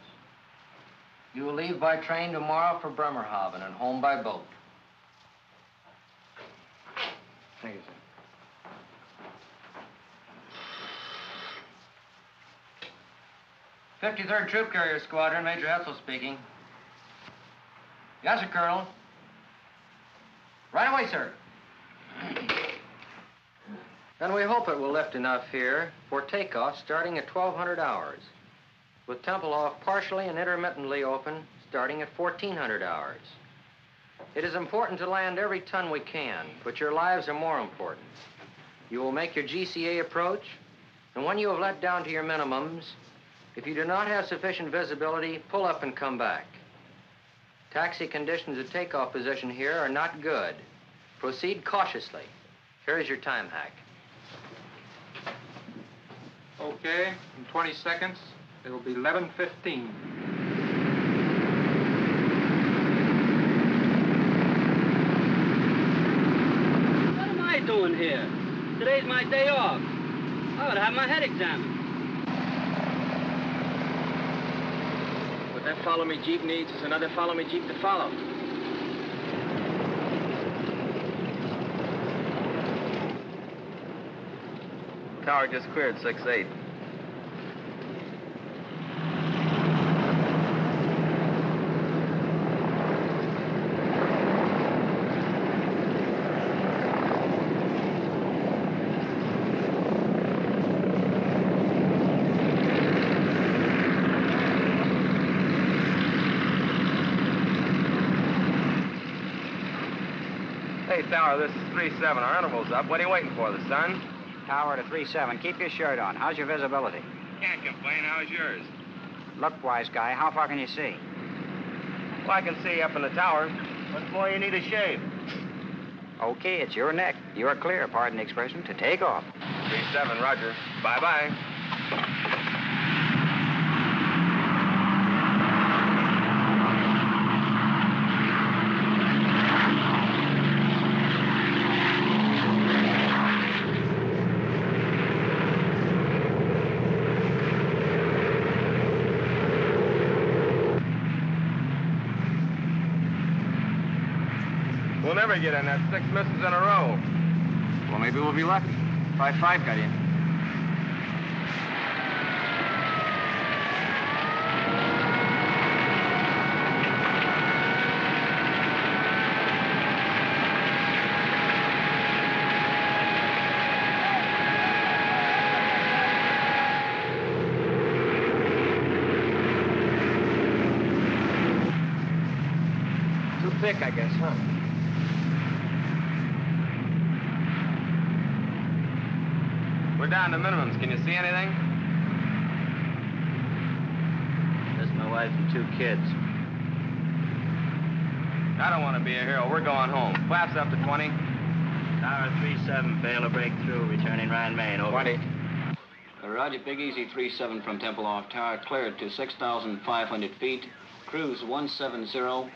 You will leave by train tomorrow for Bremerhaven and home by boat. Thank you, sir. 53rd Troop Carrier Squadron, Major Hetzel speaking. Yes, sir, Colonel. Right away, sir. And we hope it will lift enough here for takeoff starting at 1200 hours, with Tempelhof partially and intermittently open starting at 1400 hours. It is important to land every ton we can, but your lives are more important. You will make your GCA approach, and when you have let down to your minimums, if you do not have sufficient visibility, pull up and come back. Taxi conditions at takeoff position here are not good. Proceed cautiously. Here is your time hack. Okay, in 20 seconds, it'll be 11:15. What am I doing here? Today's my day off. I ought to have my head examined. What that follow-me Jeep needs is another follow-me Jeep to follow. Tower just cleared 6-8. Hey, Tower, this is 3-7. Our interval's up. What are you waiting for, the sun? Tower to 3-7. Keep your shirt on. How's your visibility? Can't complain. How's yours? Look, wise guy, how far can you see? Well, I can see up in the tower. What's more, you need a shave. Okay, it's your neck. You are clear, pardon the expression, to take off. 3-7, roger. Bye-bye. We'll never get in. That's 6 misses in a row. Well, maybe we'll be lucky. 5-5 got in. Too thick, I guess, huh? We're down to minimums. Can you see anything? That's my wife and 2 kids. I don't want to be a hero. We're going home. Flaps up to 20. Tower 3-7, fail to break through, returning Ryan Main, over. 20. Roger, Big Easy 3-7 from Tempelhof Tower, cleared to 6,500 feet, cruise 170,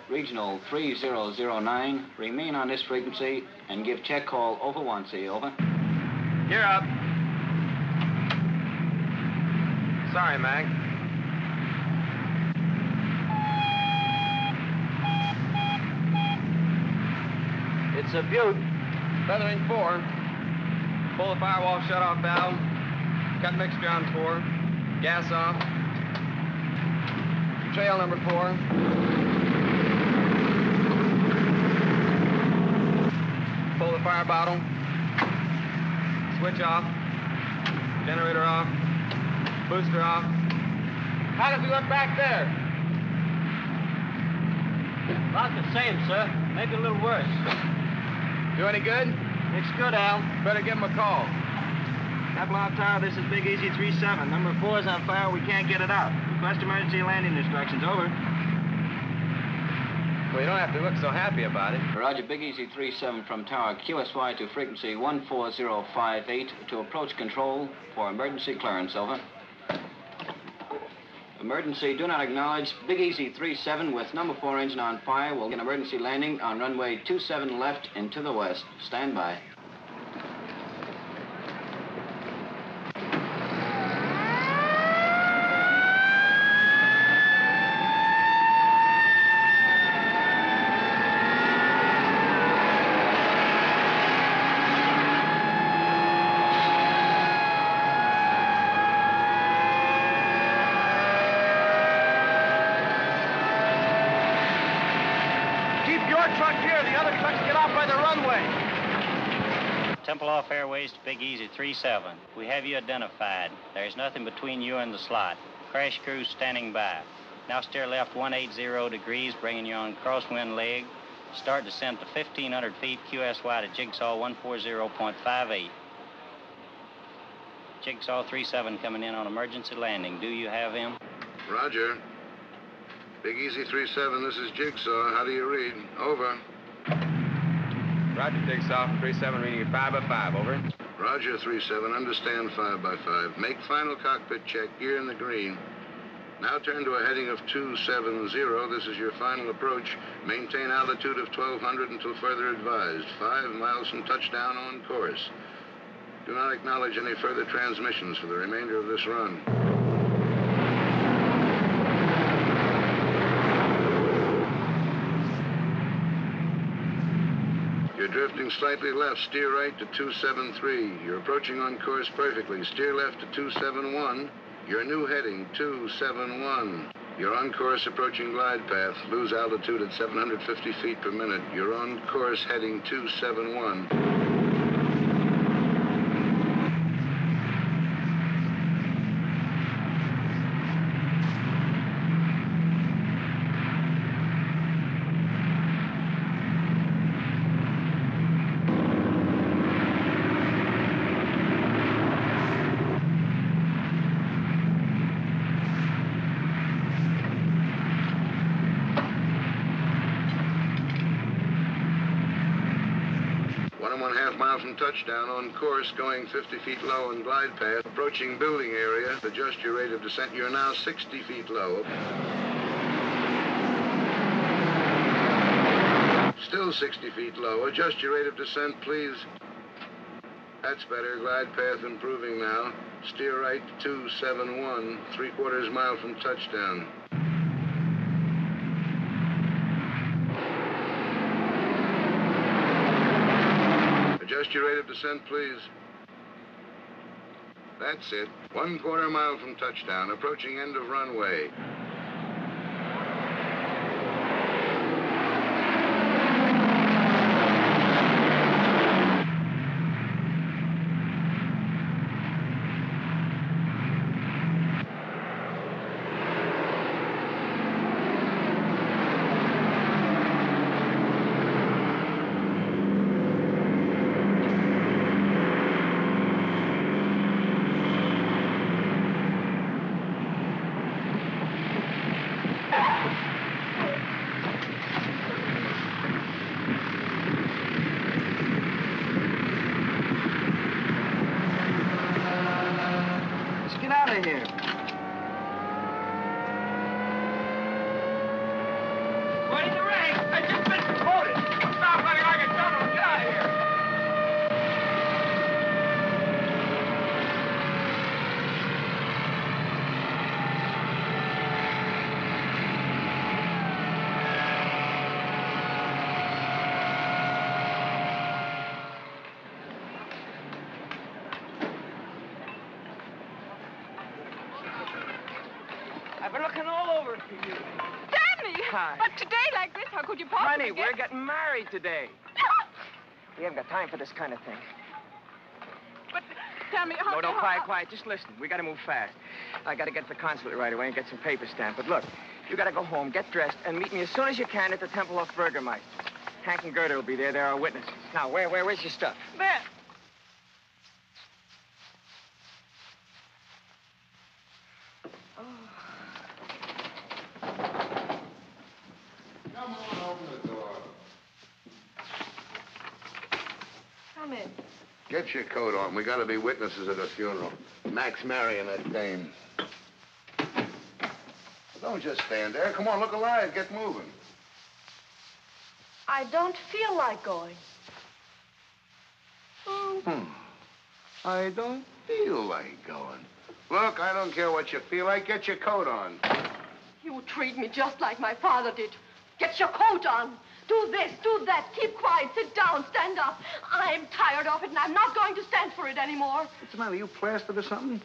regional 3009, remain on this frequency, and give check call over 1C, over. Gear up. Sorry, Mag. It's a Butte. Feathering 4. Pull the firewall shut-off valve. Cut mixture on 4. Gas off. Trail number 4. Pull the fire bottle. Switch off. Generator off. Booster off. How does he look back there? About the same, sir. Maybe a little worse. Do any good? It's good, Al. Better give him a call. Tempelhof Tower, this is Big Easy 3-7. Number 4 is on fire. We can't get it out. Request emergency landing instructions. Over. Well, you don't have to look so happy about it. Roger, Big Easy 3-7 from Tower, QSY to frequency 14058 to approach control for emergency clearance, over. Emergency, do not acknowledge. Big Easy 3-7 with number 4 engine on fire will get emergency landing on runway 27 left and to the west. Stand by. Keep your truck here. The other trucks get off by the runway. Tempelhof Airways to Big Easy 37. We have you identified. There's nothing between you and the slot. Crash crew standing by. Now steer left 180 degrees, bringing you on crosswind leg. Start descent to 1,500 feet, QSY to Jigsaw 140.58. Jigsaw 37 coming in on emergency landing. Do you have him? Roger. Big Easy 37, this is Jigsaw. How do you read? Over. Roger, Jigsaw from 37, reading you 5 by 5, over. Roger, 37, understand 5 by 5. Make final cockpit check, gear in the green. Now turn to a heading of 270. This is your final approach. Maintain altitude of 1,200 until further advised. 5 miles from touchdown on course. Do not acknowledge any further transmissions for the remainder of this run. You're drifting slightly left. Steer right to 273. You're approaching on course perfectly. Steer left to 271. Your new heading, 271. You're on course approaching glide path. Lose altitude at 750 feet per minute. You're on course heading 271. From touchdown on course, going 50 feet low on glide path, approaching building area. Adjust your rate of descent. You're now 60 feet low. Still 60 feet low. Adjust your rate of descent, please. That's better. Glide path improving now. Steer right to 271, 3/4 mile from touchdown. Adjust your rate of descent, please. That's it. 1/4 mile from touchdown, approaching end of runway. Honey, we're getting married today. We haven't got time for this kind of thing. But tell me, No, quiet. Just listen. We got to move fast. I got to get to the consulate right away and get some paper stamped. But look, you got to go home, get dressed, and meet me as soon as you can at the Tempelhof Burgermeister. Hank and Gerda will be there. They're our witnesses. Now, where's your stuff? There. Come on, open the door. Come in. Get your coat on. We got to be witnesses at a funeral. Mac's marrying that dame. Don't just stand there. Come on, look alive. Get moving. I don't feel like going. I don't feel like going. Look, I don't care what you feel like. Get your coat on. You treat me just like my father did. Get your coat on. Do this, do that. Keep quiet. Sit down. Stand up. I'm tired of it, and I'm not going to stand for it anymore. What's the matter? You plastered or something?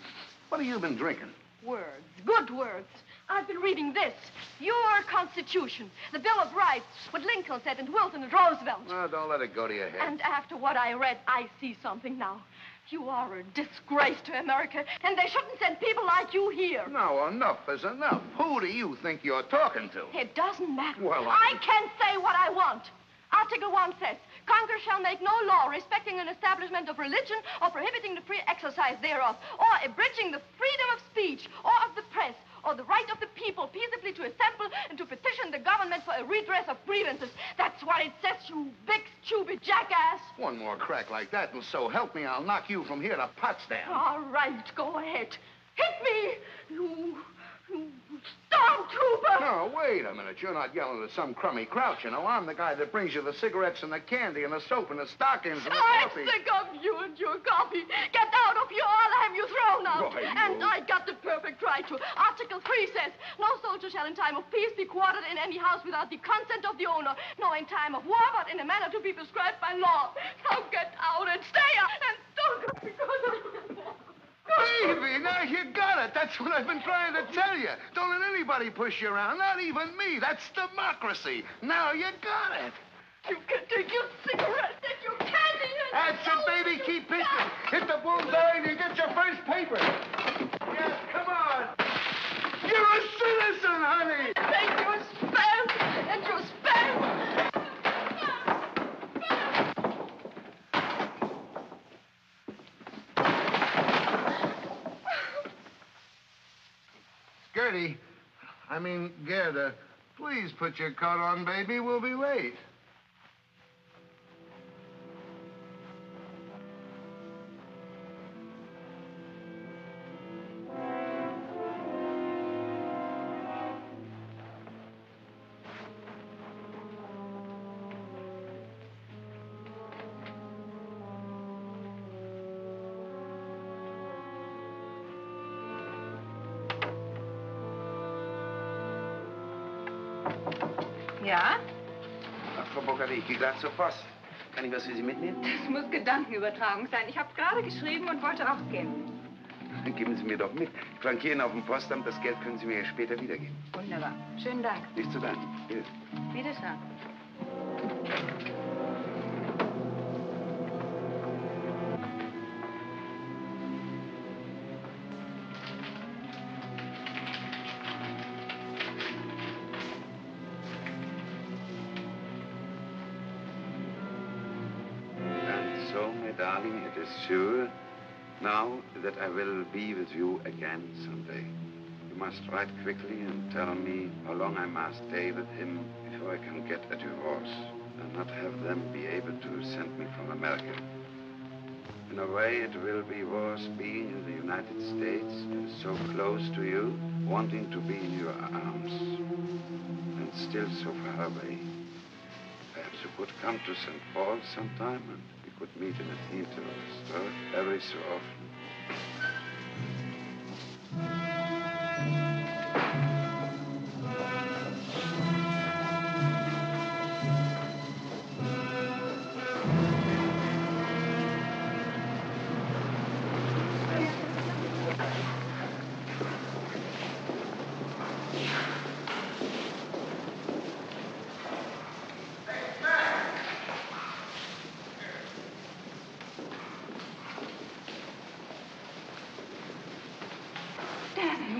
What have you been drinking? Words, good words. I've been reading this. Your Constitution, the Bill of Rights, what Lincoln said and Wilson and Roosevelt. Well, don't let it go to your head. And after what I read, I see something now. You are a disgrace to America, and they shouldn't send people like you here. No, enough is enough. Who do you think you're talking to? It doesn't matter. Well, I can say what I want. Article 1 says, Congress shall make no law respecting an establishment of religion or prohibiting the free exercise thereof, or abridging the freedom of speech or of the press, or the right of the people peaceably to assemble and to petition the government for a redress of grievances. That's what it says, you big, stupid jackass. One more crack like that, and so help me, I'll knock you from here to Potsdam. All right, go ahead. Hit me, you stormtrooper! No, wait a minute. You're not yelling at some crummy grouch, you know. I'm the guy that brings you the cigarettes and the candy and the soap and the stockings and the I'm coffee. sick of you and your coffee. Get out of here, I'll have you thrown out. Why, And I got the perfect right to. Article 3 says, no soldier shall in time of peace be quartered in any house without the consent of the owner, nor in time of war, but in a manner to be prescribed by law. Now get out and stay out and don't go because of Baby, now you got it. That's what I've been trying to tell you. Don't let anybody push you around, not even me. That's democracy. Now you got it. You can take your cigarettes and your candy and... That's it, baby. Keep pitching. Hit the bullseye and you get your first paper. Yes, come on. You're a citizen, honey. Take your spam and your spam. Gerda, please put your coat on, baby. We'll be late. Ja? Ach, Frau Bockert, ich gehe gleich zur Post. Kann ich was für Sie mitnehmen? Das muss Gedankenübertragung sein. Ich habe gerade geschrieben und wollte rausgehen. Dann geben Sie mir doch mit. Flankieren auf dem Postamt, das Geld können Sie mir später wiedergeben. Wunderbar. Schönen Dank. Nicht zu danken. Bitte. Wiedersehen. Darling, it is sure now that I will be with you again someday. You must write quickly and tell me how long I must stay with him before I can get a divorce and not have them be able to send me from America. In a way, it will be worse being in the United States, so close to you, wanting to be in your arms, and still so far away. Perhaps you could come to St. Paul sometime and would meet in a theater or a store every so often.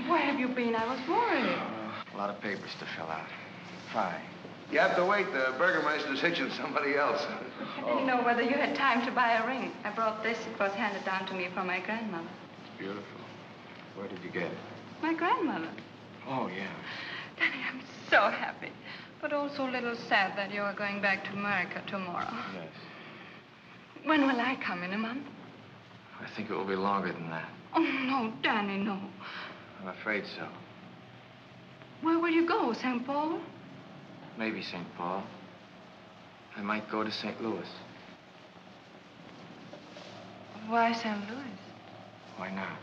Where have you been? I was worried. A lot of papers to fill out. Fine. You have to wait. The burgomeister's hitching somebody else. I didn't know whether you had time to buy a ring. I brought this. It was handed down to me from my grandmother. Beautiful. Where did you get it? My grandmother. Oh, yeah. Danny, I'm so happy. But also a little sad that you are going back to America tomorrow. Yes. When will I come? In a month? I think it will be longer than that. Oh, no, Danny, no. I'm afraid so. Where will you go? St. Paul? Maybe St. Paul. I might go to St. Louis. Why St. Louis? Why not?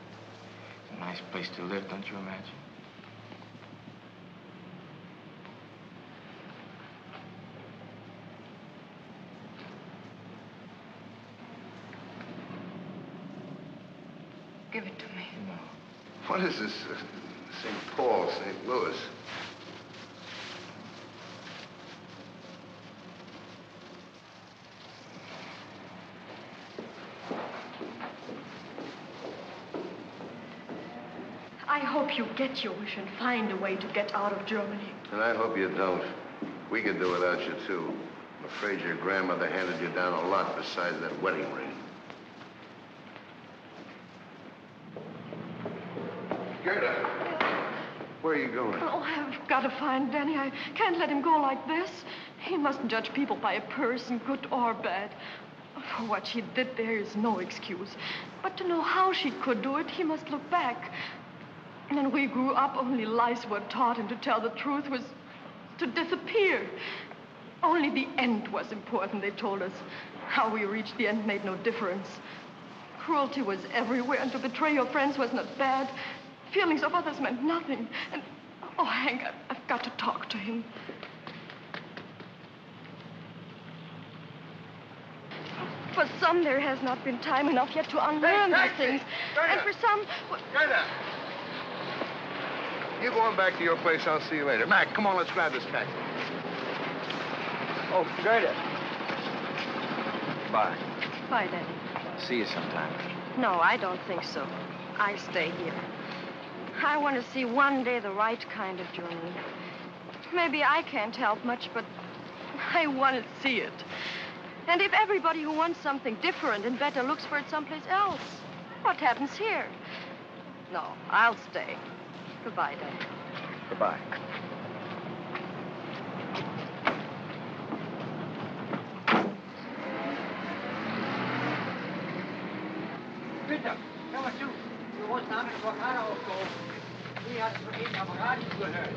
It's a nice place to live, don't you imagine? Give it to me. No. What is this? St. Paul, St. Louis. I hope you get your wish and find a way to get out of Germany. And I hope you don't. We could do without you, too. I'm afraid your grandmother handed you down a lot besides that wedding ring. Gerda, where are you going? Oh, I've got to find Danny. I can't let him go like this. He mustn't judge people by a person, good or bad. For what she did, there is no excuse. But to know how she could do it, he must look back. And when we grew up, only lies were taught, and to tell the truth was to disappear. Only the end was important, they told us. How we reached the end made no difference. Cruelty was everywhere, and to betray your friends was not bad. Feelings of others meant nothing. And, oh, Hank, I've got to talk to him. For some, there has not been time enough yet to unlearn these things. And for some... Gerda! You go on back to your place. I'll see you later. Mac, come on, let's grab this taxi. Oh, Gerda. Bye. Bye, Danny. See you sometime. No, I don't think so. I'll stay here. I want to see one day the right kind of Germany. Maybe I can't help much, but I want to see it. And if everybody who wants something different and better looks for it someplace else, what happens here? No, I'll stay. Goodbye, Danny. Goodbye. Bitte, hör mal zu. Du musst damit Blockade aufgehoben. Wie hast du eben am Radio gehört?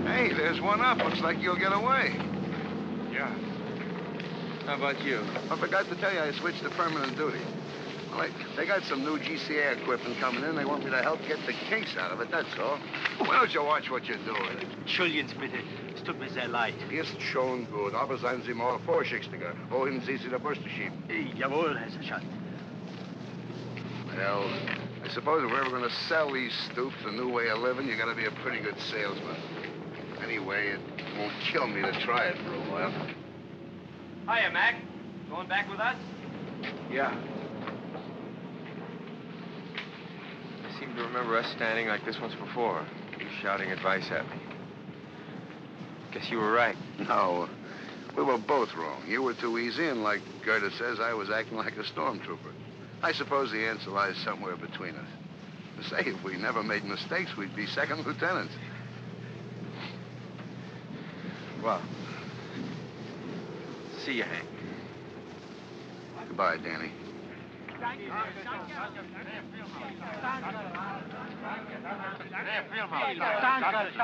Hey, there's one up. Looks like you'll get away. Yeah. How about you? I forgot to tell you I switched to permanent duty. Well, they got some new GCA equipment coming in. They want me to help get the kinks out of it, that's all. Why don't you watch what you're doing? Entschuldigen Sie bitte. Es tut mir sehr leid. Ist schon gut, aber seien Sie mal vorsichtiger. Wohin Sie der Bürste schieben? Jawohl, Herr Sergeant. Well, I suppose if we're ever going to sell these stoops, a new way of living, you got to be a pretty good salesman. Anyway, it won't kill me to try it for a while. Hiya, Mac. Going back with us? Yeah. I seem to remember us standing like this once before. You shouting advice at me. Guess you were right. No, we were both wrong. You were too easy, and like Gerda says, I was acting like a stormtrooper. I suppose the answer lies somewhere between us. To say, if we never made mistakes, we'd be second lieutenants. Well, see you, Hank. Goodbye, Danny.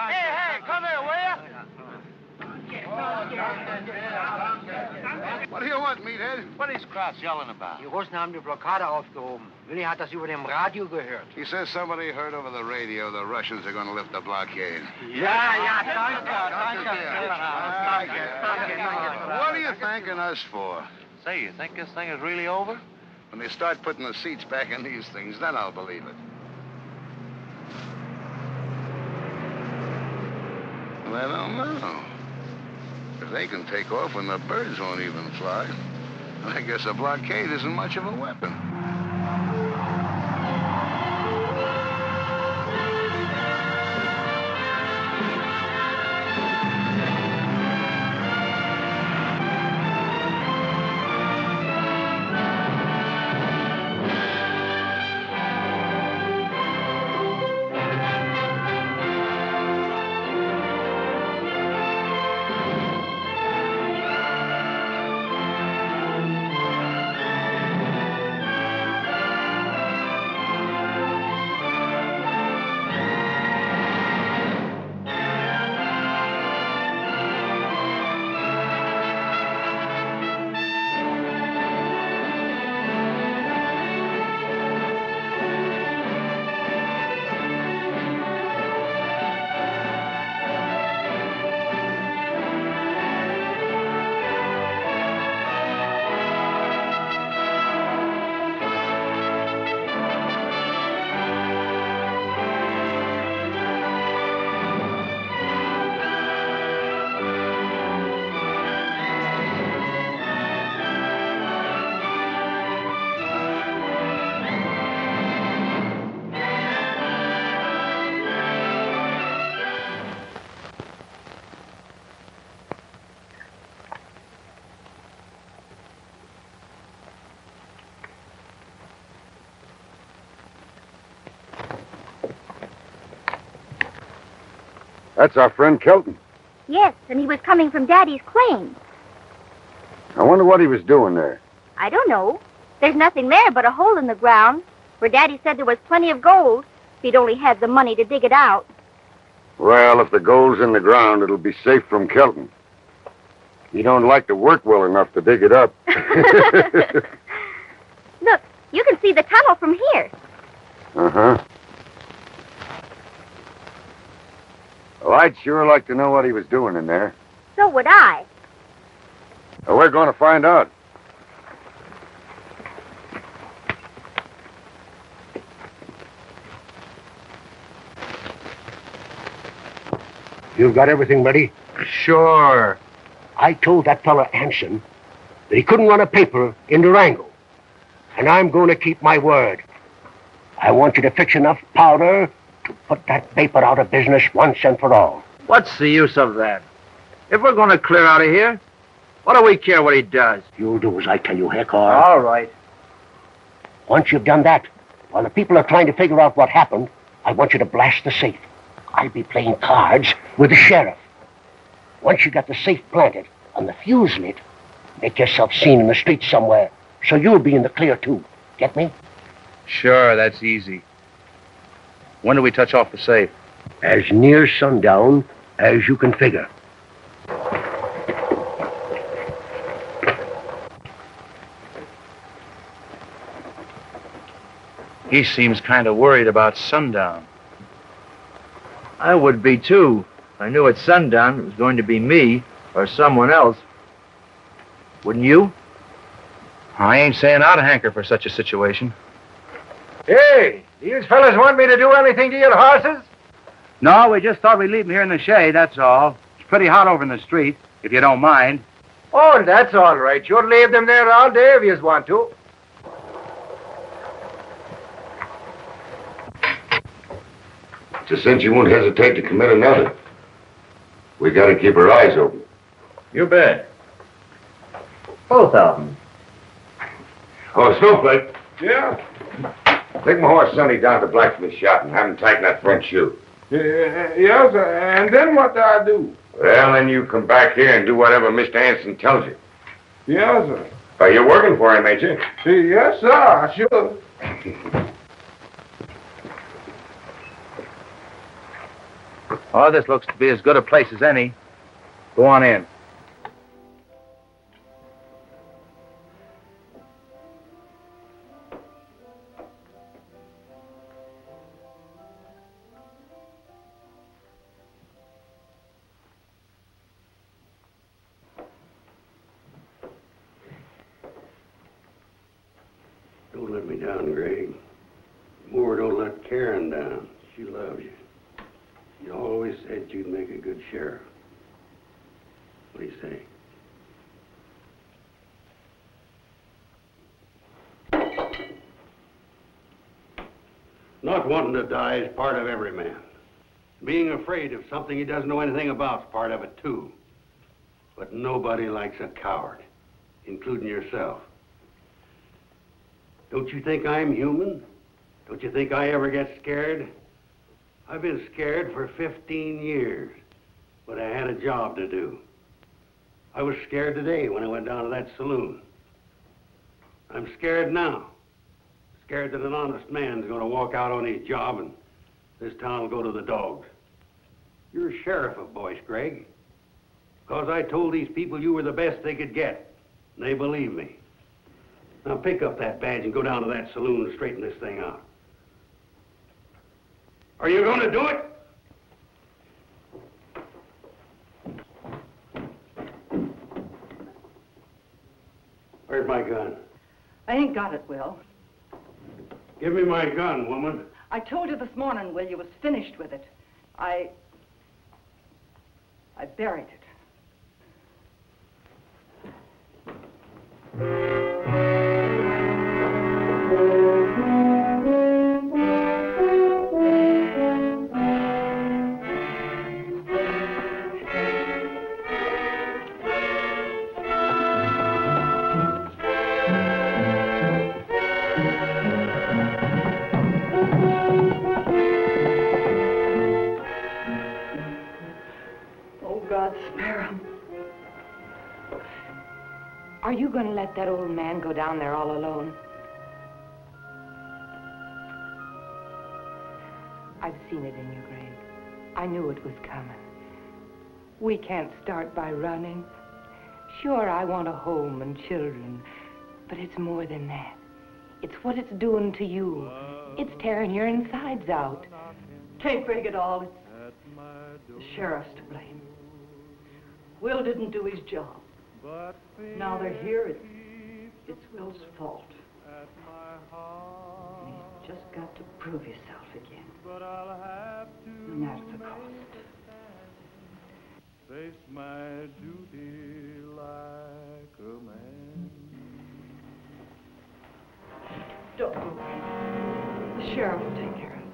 Hey, come here, will ya? What do you want, meathead? What is Kraus yelling about? Die Russen haben die Blockade aufgehoben. Willi hat das über dem Radio gehört. He says somebody heard over the radio the Russians are going to lift the blockade. Ja, What are you thanking us for? Say, you think this thing is really over? When they start putting the seats back in these things, then I'll believe it. Well, I don't know. If they can take off when the birds won't even fly, I guess a blockade isn't much of a weapon. That's our friend Kelton. Yes, and he was coming from Daddy's claim. I wonder what he was doing there. I don't know. There's nothing there but a hole in the ground where Daddy said there was plenty of gold if he'd only had the money to dig it out. Well, if the gold's in the ground, it'll be safe from Kelton. He don't like to work well enough to dig it up. Look, you can see the tunnel from here. Uh-huh. Well, I'd sure like to know what he was doing in there. So would I. Well, we're going to find out. You've got everything ready? Sure. I told that fella Hanson that he couldn't run a paper in Durango. And I'm going to keep my word. I want you to fix enough powder to put that paper out of business once and for all. What's the use of that? If we're going to clear out of here, what do we care what he does? You'll do as I tell you, Hackar. All right. Once you've done that, while the people are trying to figure out what happened, I want you to blast the safe. I'll be playing cards with the sheriff. Once you got the safe planted and the fuse lit, make yourself seen in the street somewhere, so you'll be in the clear, too. Get me? Sure, that's easy. When do we touch off the safe? As near sundown as you can figure. He seems kind of worried about sundown. I would be, too. If I knew at sundown it was going to be me or someone else. Wouldn't you? I ain't saying I'd hanker for such a situation. Hey, do you fellas want me to do anything to your horses? No, we just thought we'd leave them here in the shade, that's all. It's pretty hot over in the street, if you don't mind. Oh, that's all right. You'll leave them there all day if you want to. It's a cinch you won't hesitate to commit another. We got to keep our eyes open. You bet. Both of them. Oh, Snowflake, Yeah? take my horse Sonny down to the blacksmith shop and have him tighten that front shoe. Yes, sir. And then what do I do? Well, then you come back here and do whatever Mr. Hanson tells you. Yes, sir. Oh, you're working for him, ain't you? Yes, sir, I should. Oh, this looks to be as good a place as any. Go on in. Don't let me down, Greg. Moore don't let Karen down. She loves you. You always said you'd make a good sheriff. What do you say? Not wanting to die is part of every man. Being afraid of something he doesn't know anything about is part of it, too. But nobody likes a coward, including yourself. Don't you think I'm human? Don't you think I ever get scared? I've been scared for 15 years, but I had a job to do. I was scared today when I went down to that saloon. I'm scared now. Scared that an honest man's going to walk out on his job and this town will go to the dogs. You're sheriff of Boyce, Greg. Because I told these people you were the best they could get, and they believe me. Now pick up that badge and go down to that saloon and straighten this thing out. Are you going to do it? Where's my gun? I ain't got it, Will. Give me my gun, woman. I told you this morning, Will, you was finished with it. I buried it. going to let that old man go down there all alone? I've seen it in you, Greg. I knew it was coming. We can't start by running. Sure, I want a home and children, but it's more than that. It's what it's doing to you. It's tearing your insides out. Can't break it all. It's the sheriff's to blame. Will didn't do his job. Now they're here, it's Will's fault. You've just got to prove yourself again. No matter the cost. Face my duty like a man. Don't move. The sheriff will take care of it.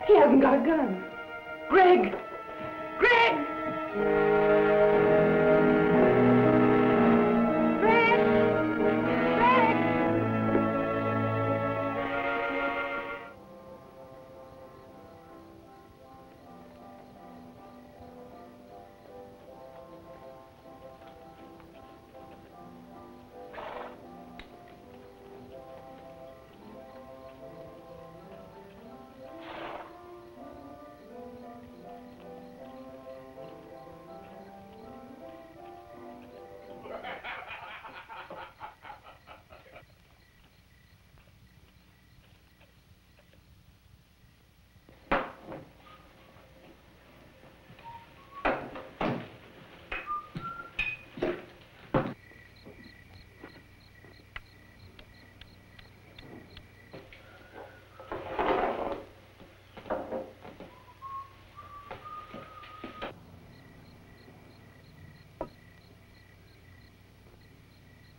He hasn't got a gun. Greg! Greg!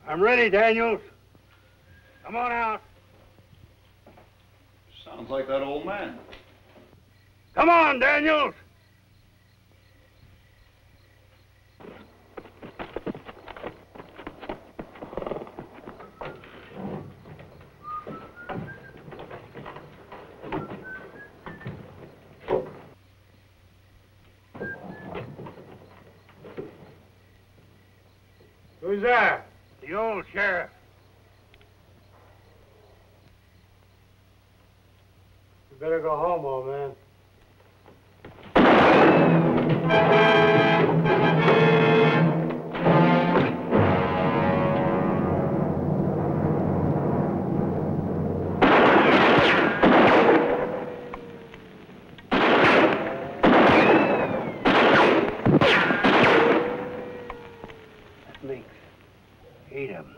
I'm ready, Daniels. Come on out. Sounds like that old man. Come on, Daniels. Who's there? The old sheriff. You better go home, old man. That makes 8 of them.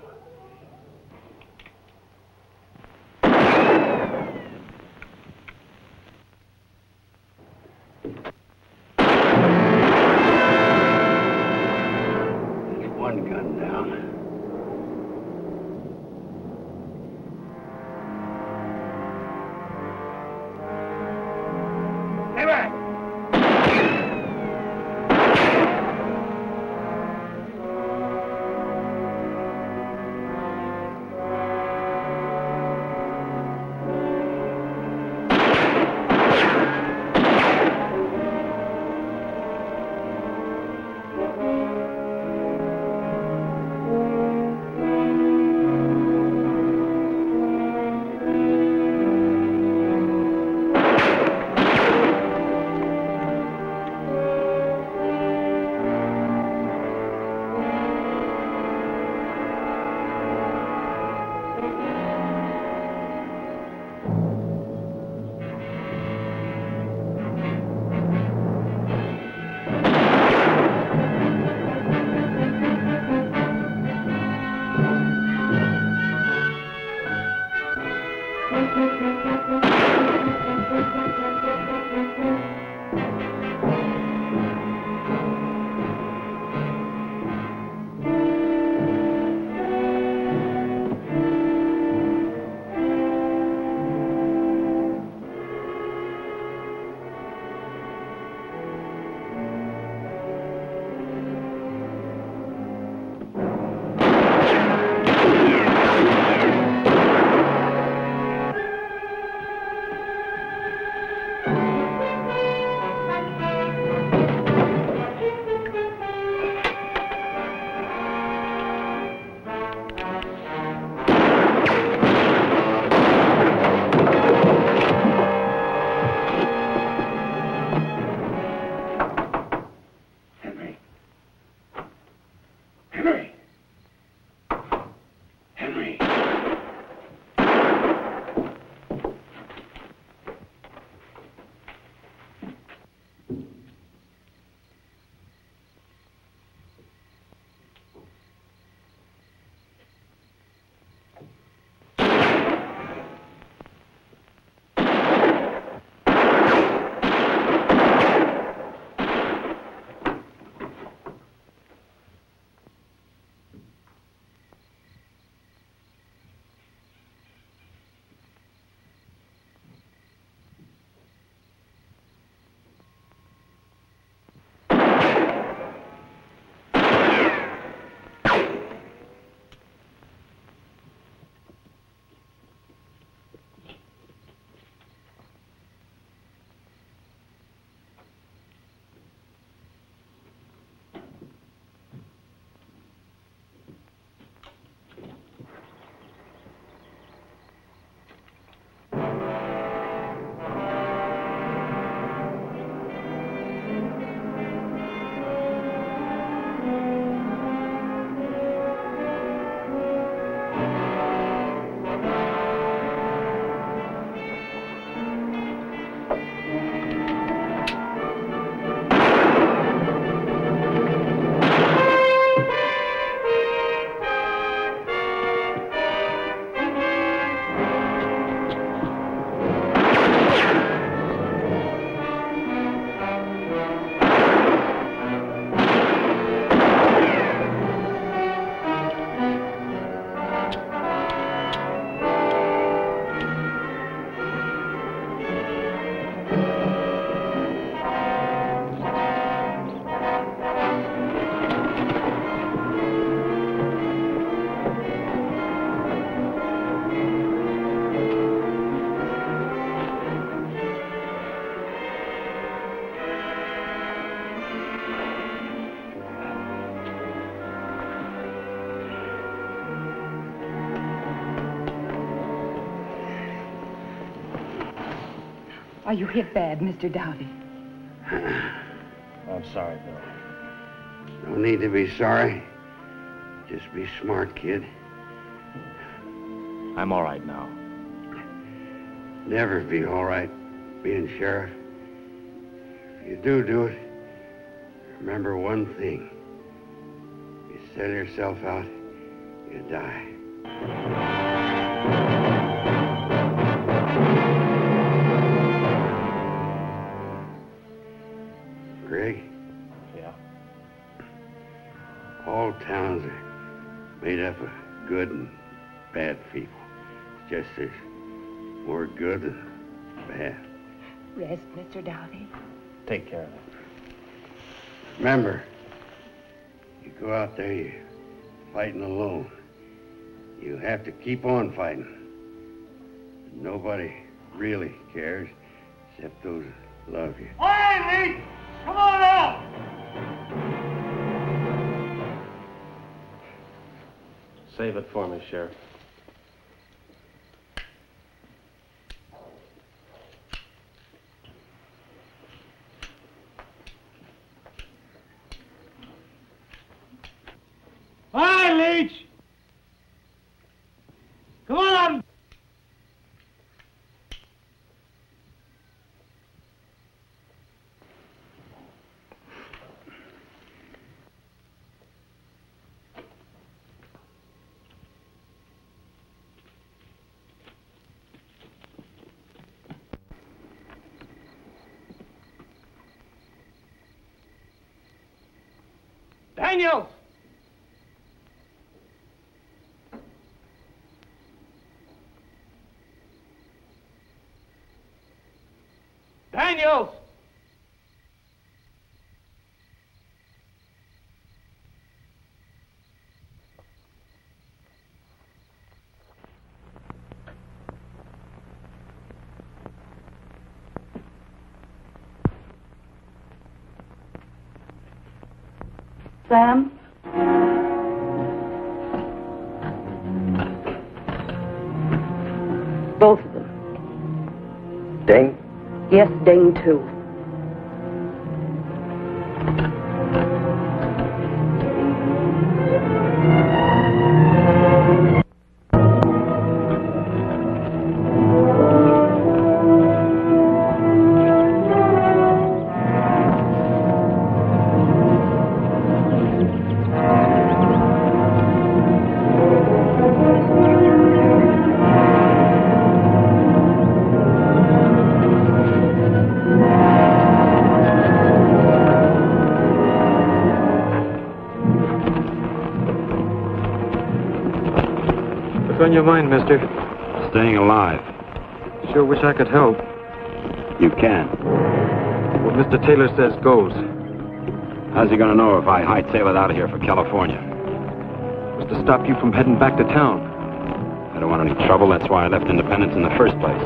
Are you hit bad, Mr. Dowdy? I'm sorry, Bill. No need to be sorry. Just be smart, kid. I'm all right now. Never be all right being sheriff. If you do it, remember one thing. You sell yourself out, you die. Greg? Yeah? All towns are made up of good and bad people. Just there's more good than bad. Rest, Mr. Dowdy. Take care of it. Remember, you go out there, you're fighting alone. You have to keep on fighting. Nobody really cares except those that love you. Hey, Lee! Come on out! Save it for me, Sheriff. Hi, Leach! Come on up! Daniels! Daniels! Sam? Both of them. Dane? Yes, Dane, too. What's on your mind, mister? Staying alive. Sure wish I could help. You can. What Mr. Taylor says goes. How's he gonna know if I hightail it out of here for California? Was to stop you from heading back to town. I don't want any trouble. That's why I left Independence in the first place.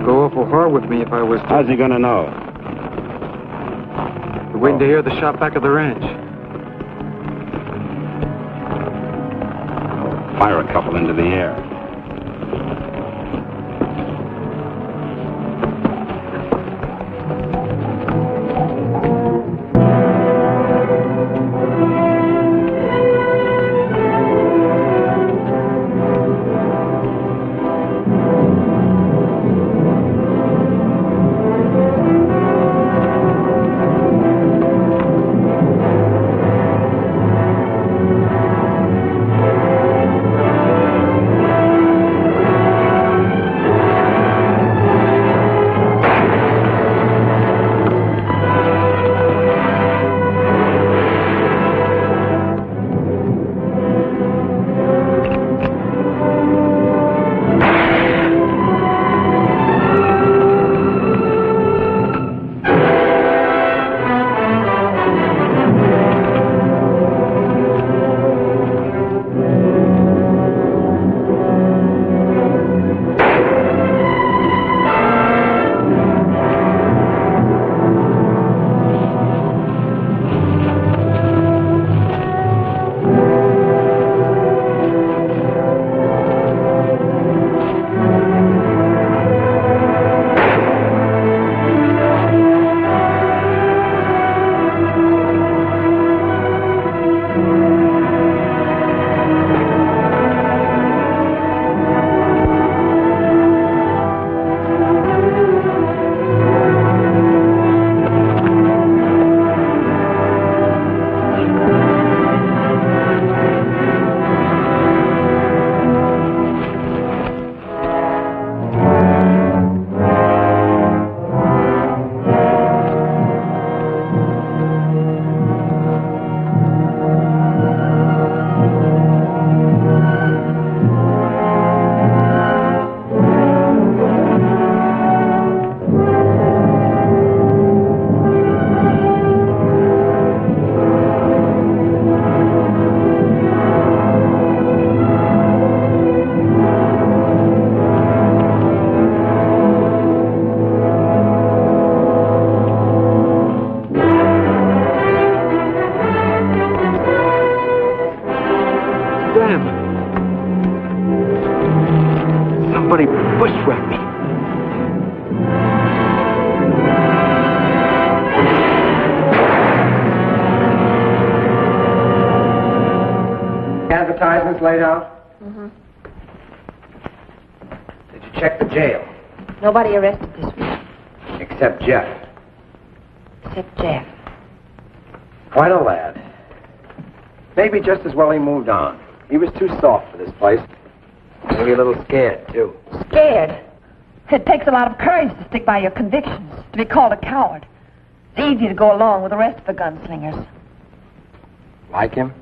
Go awful hard with me if I was to... How's he gonna know? You're waiting to hear the shot back of the ranch. Fire a couple into the air. guns laid out? Mm-hmm. Did you check the jail? Nobody arrested this week. Except Jeff. Except Jeff. Quite a lad. Maybe just as well he moved on. He was too soft for this place. Maybe a little scared, too. Scared? It takes a lot of courage to stick by your convictions, to be called a coward. It's easy to go along with the rest of the gunslingers. Like him?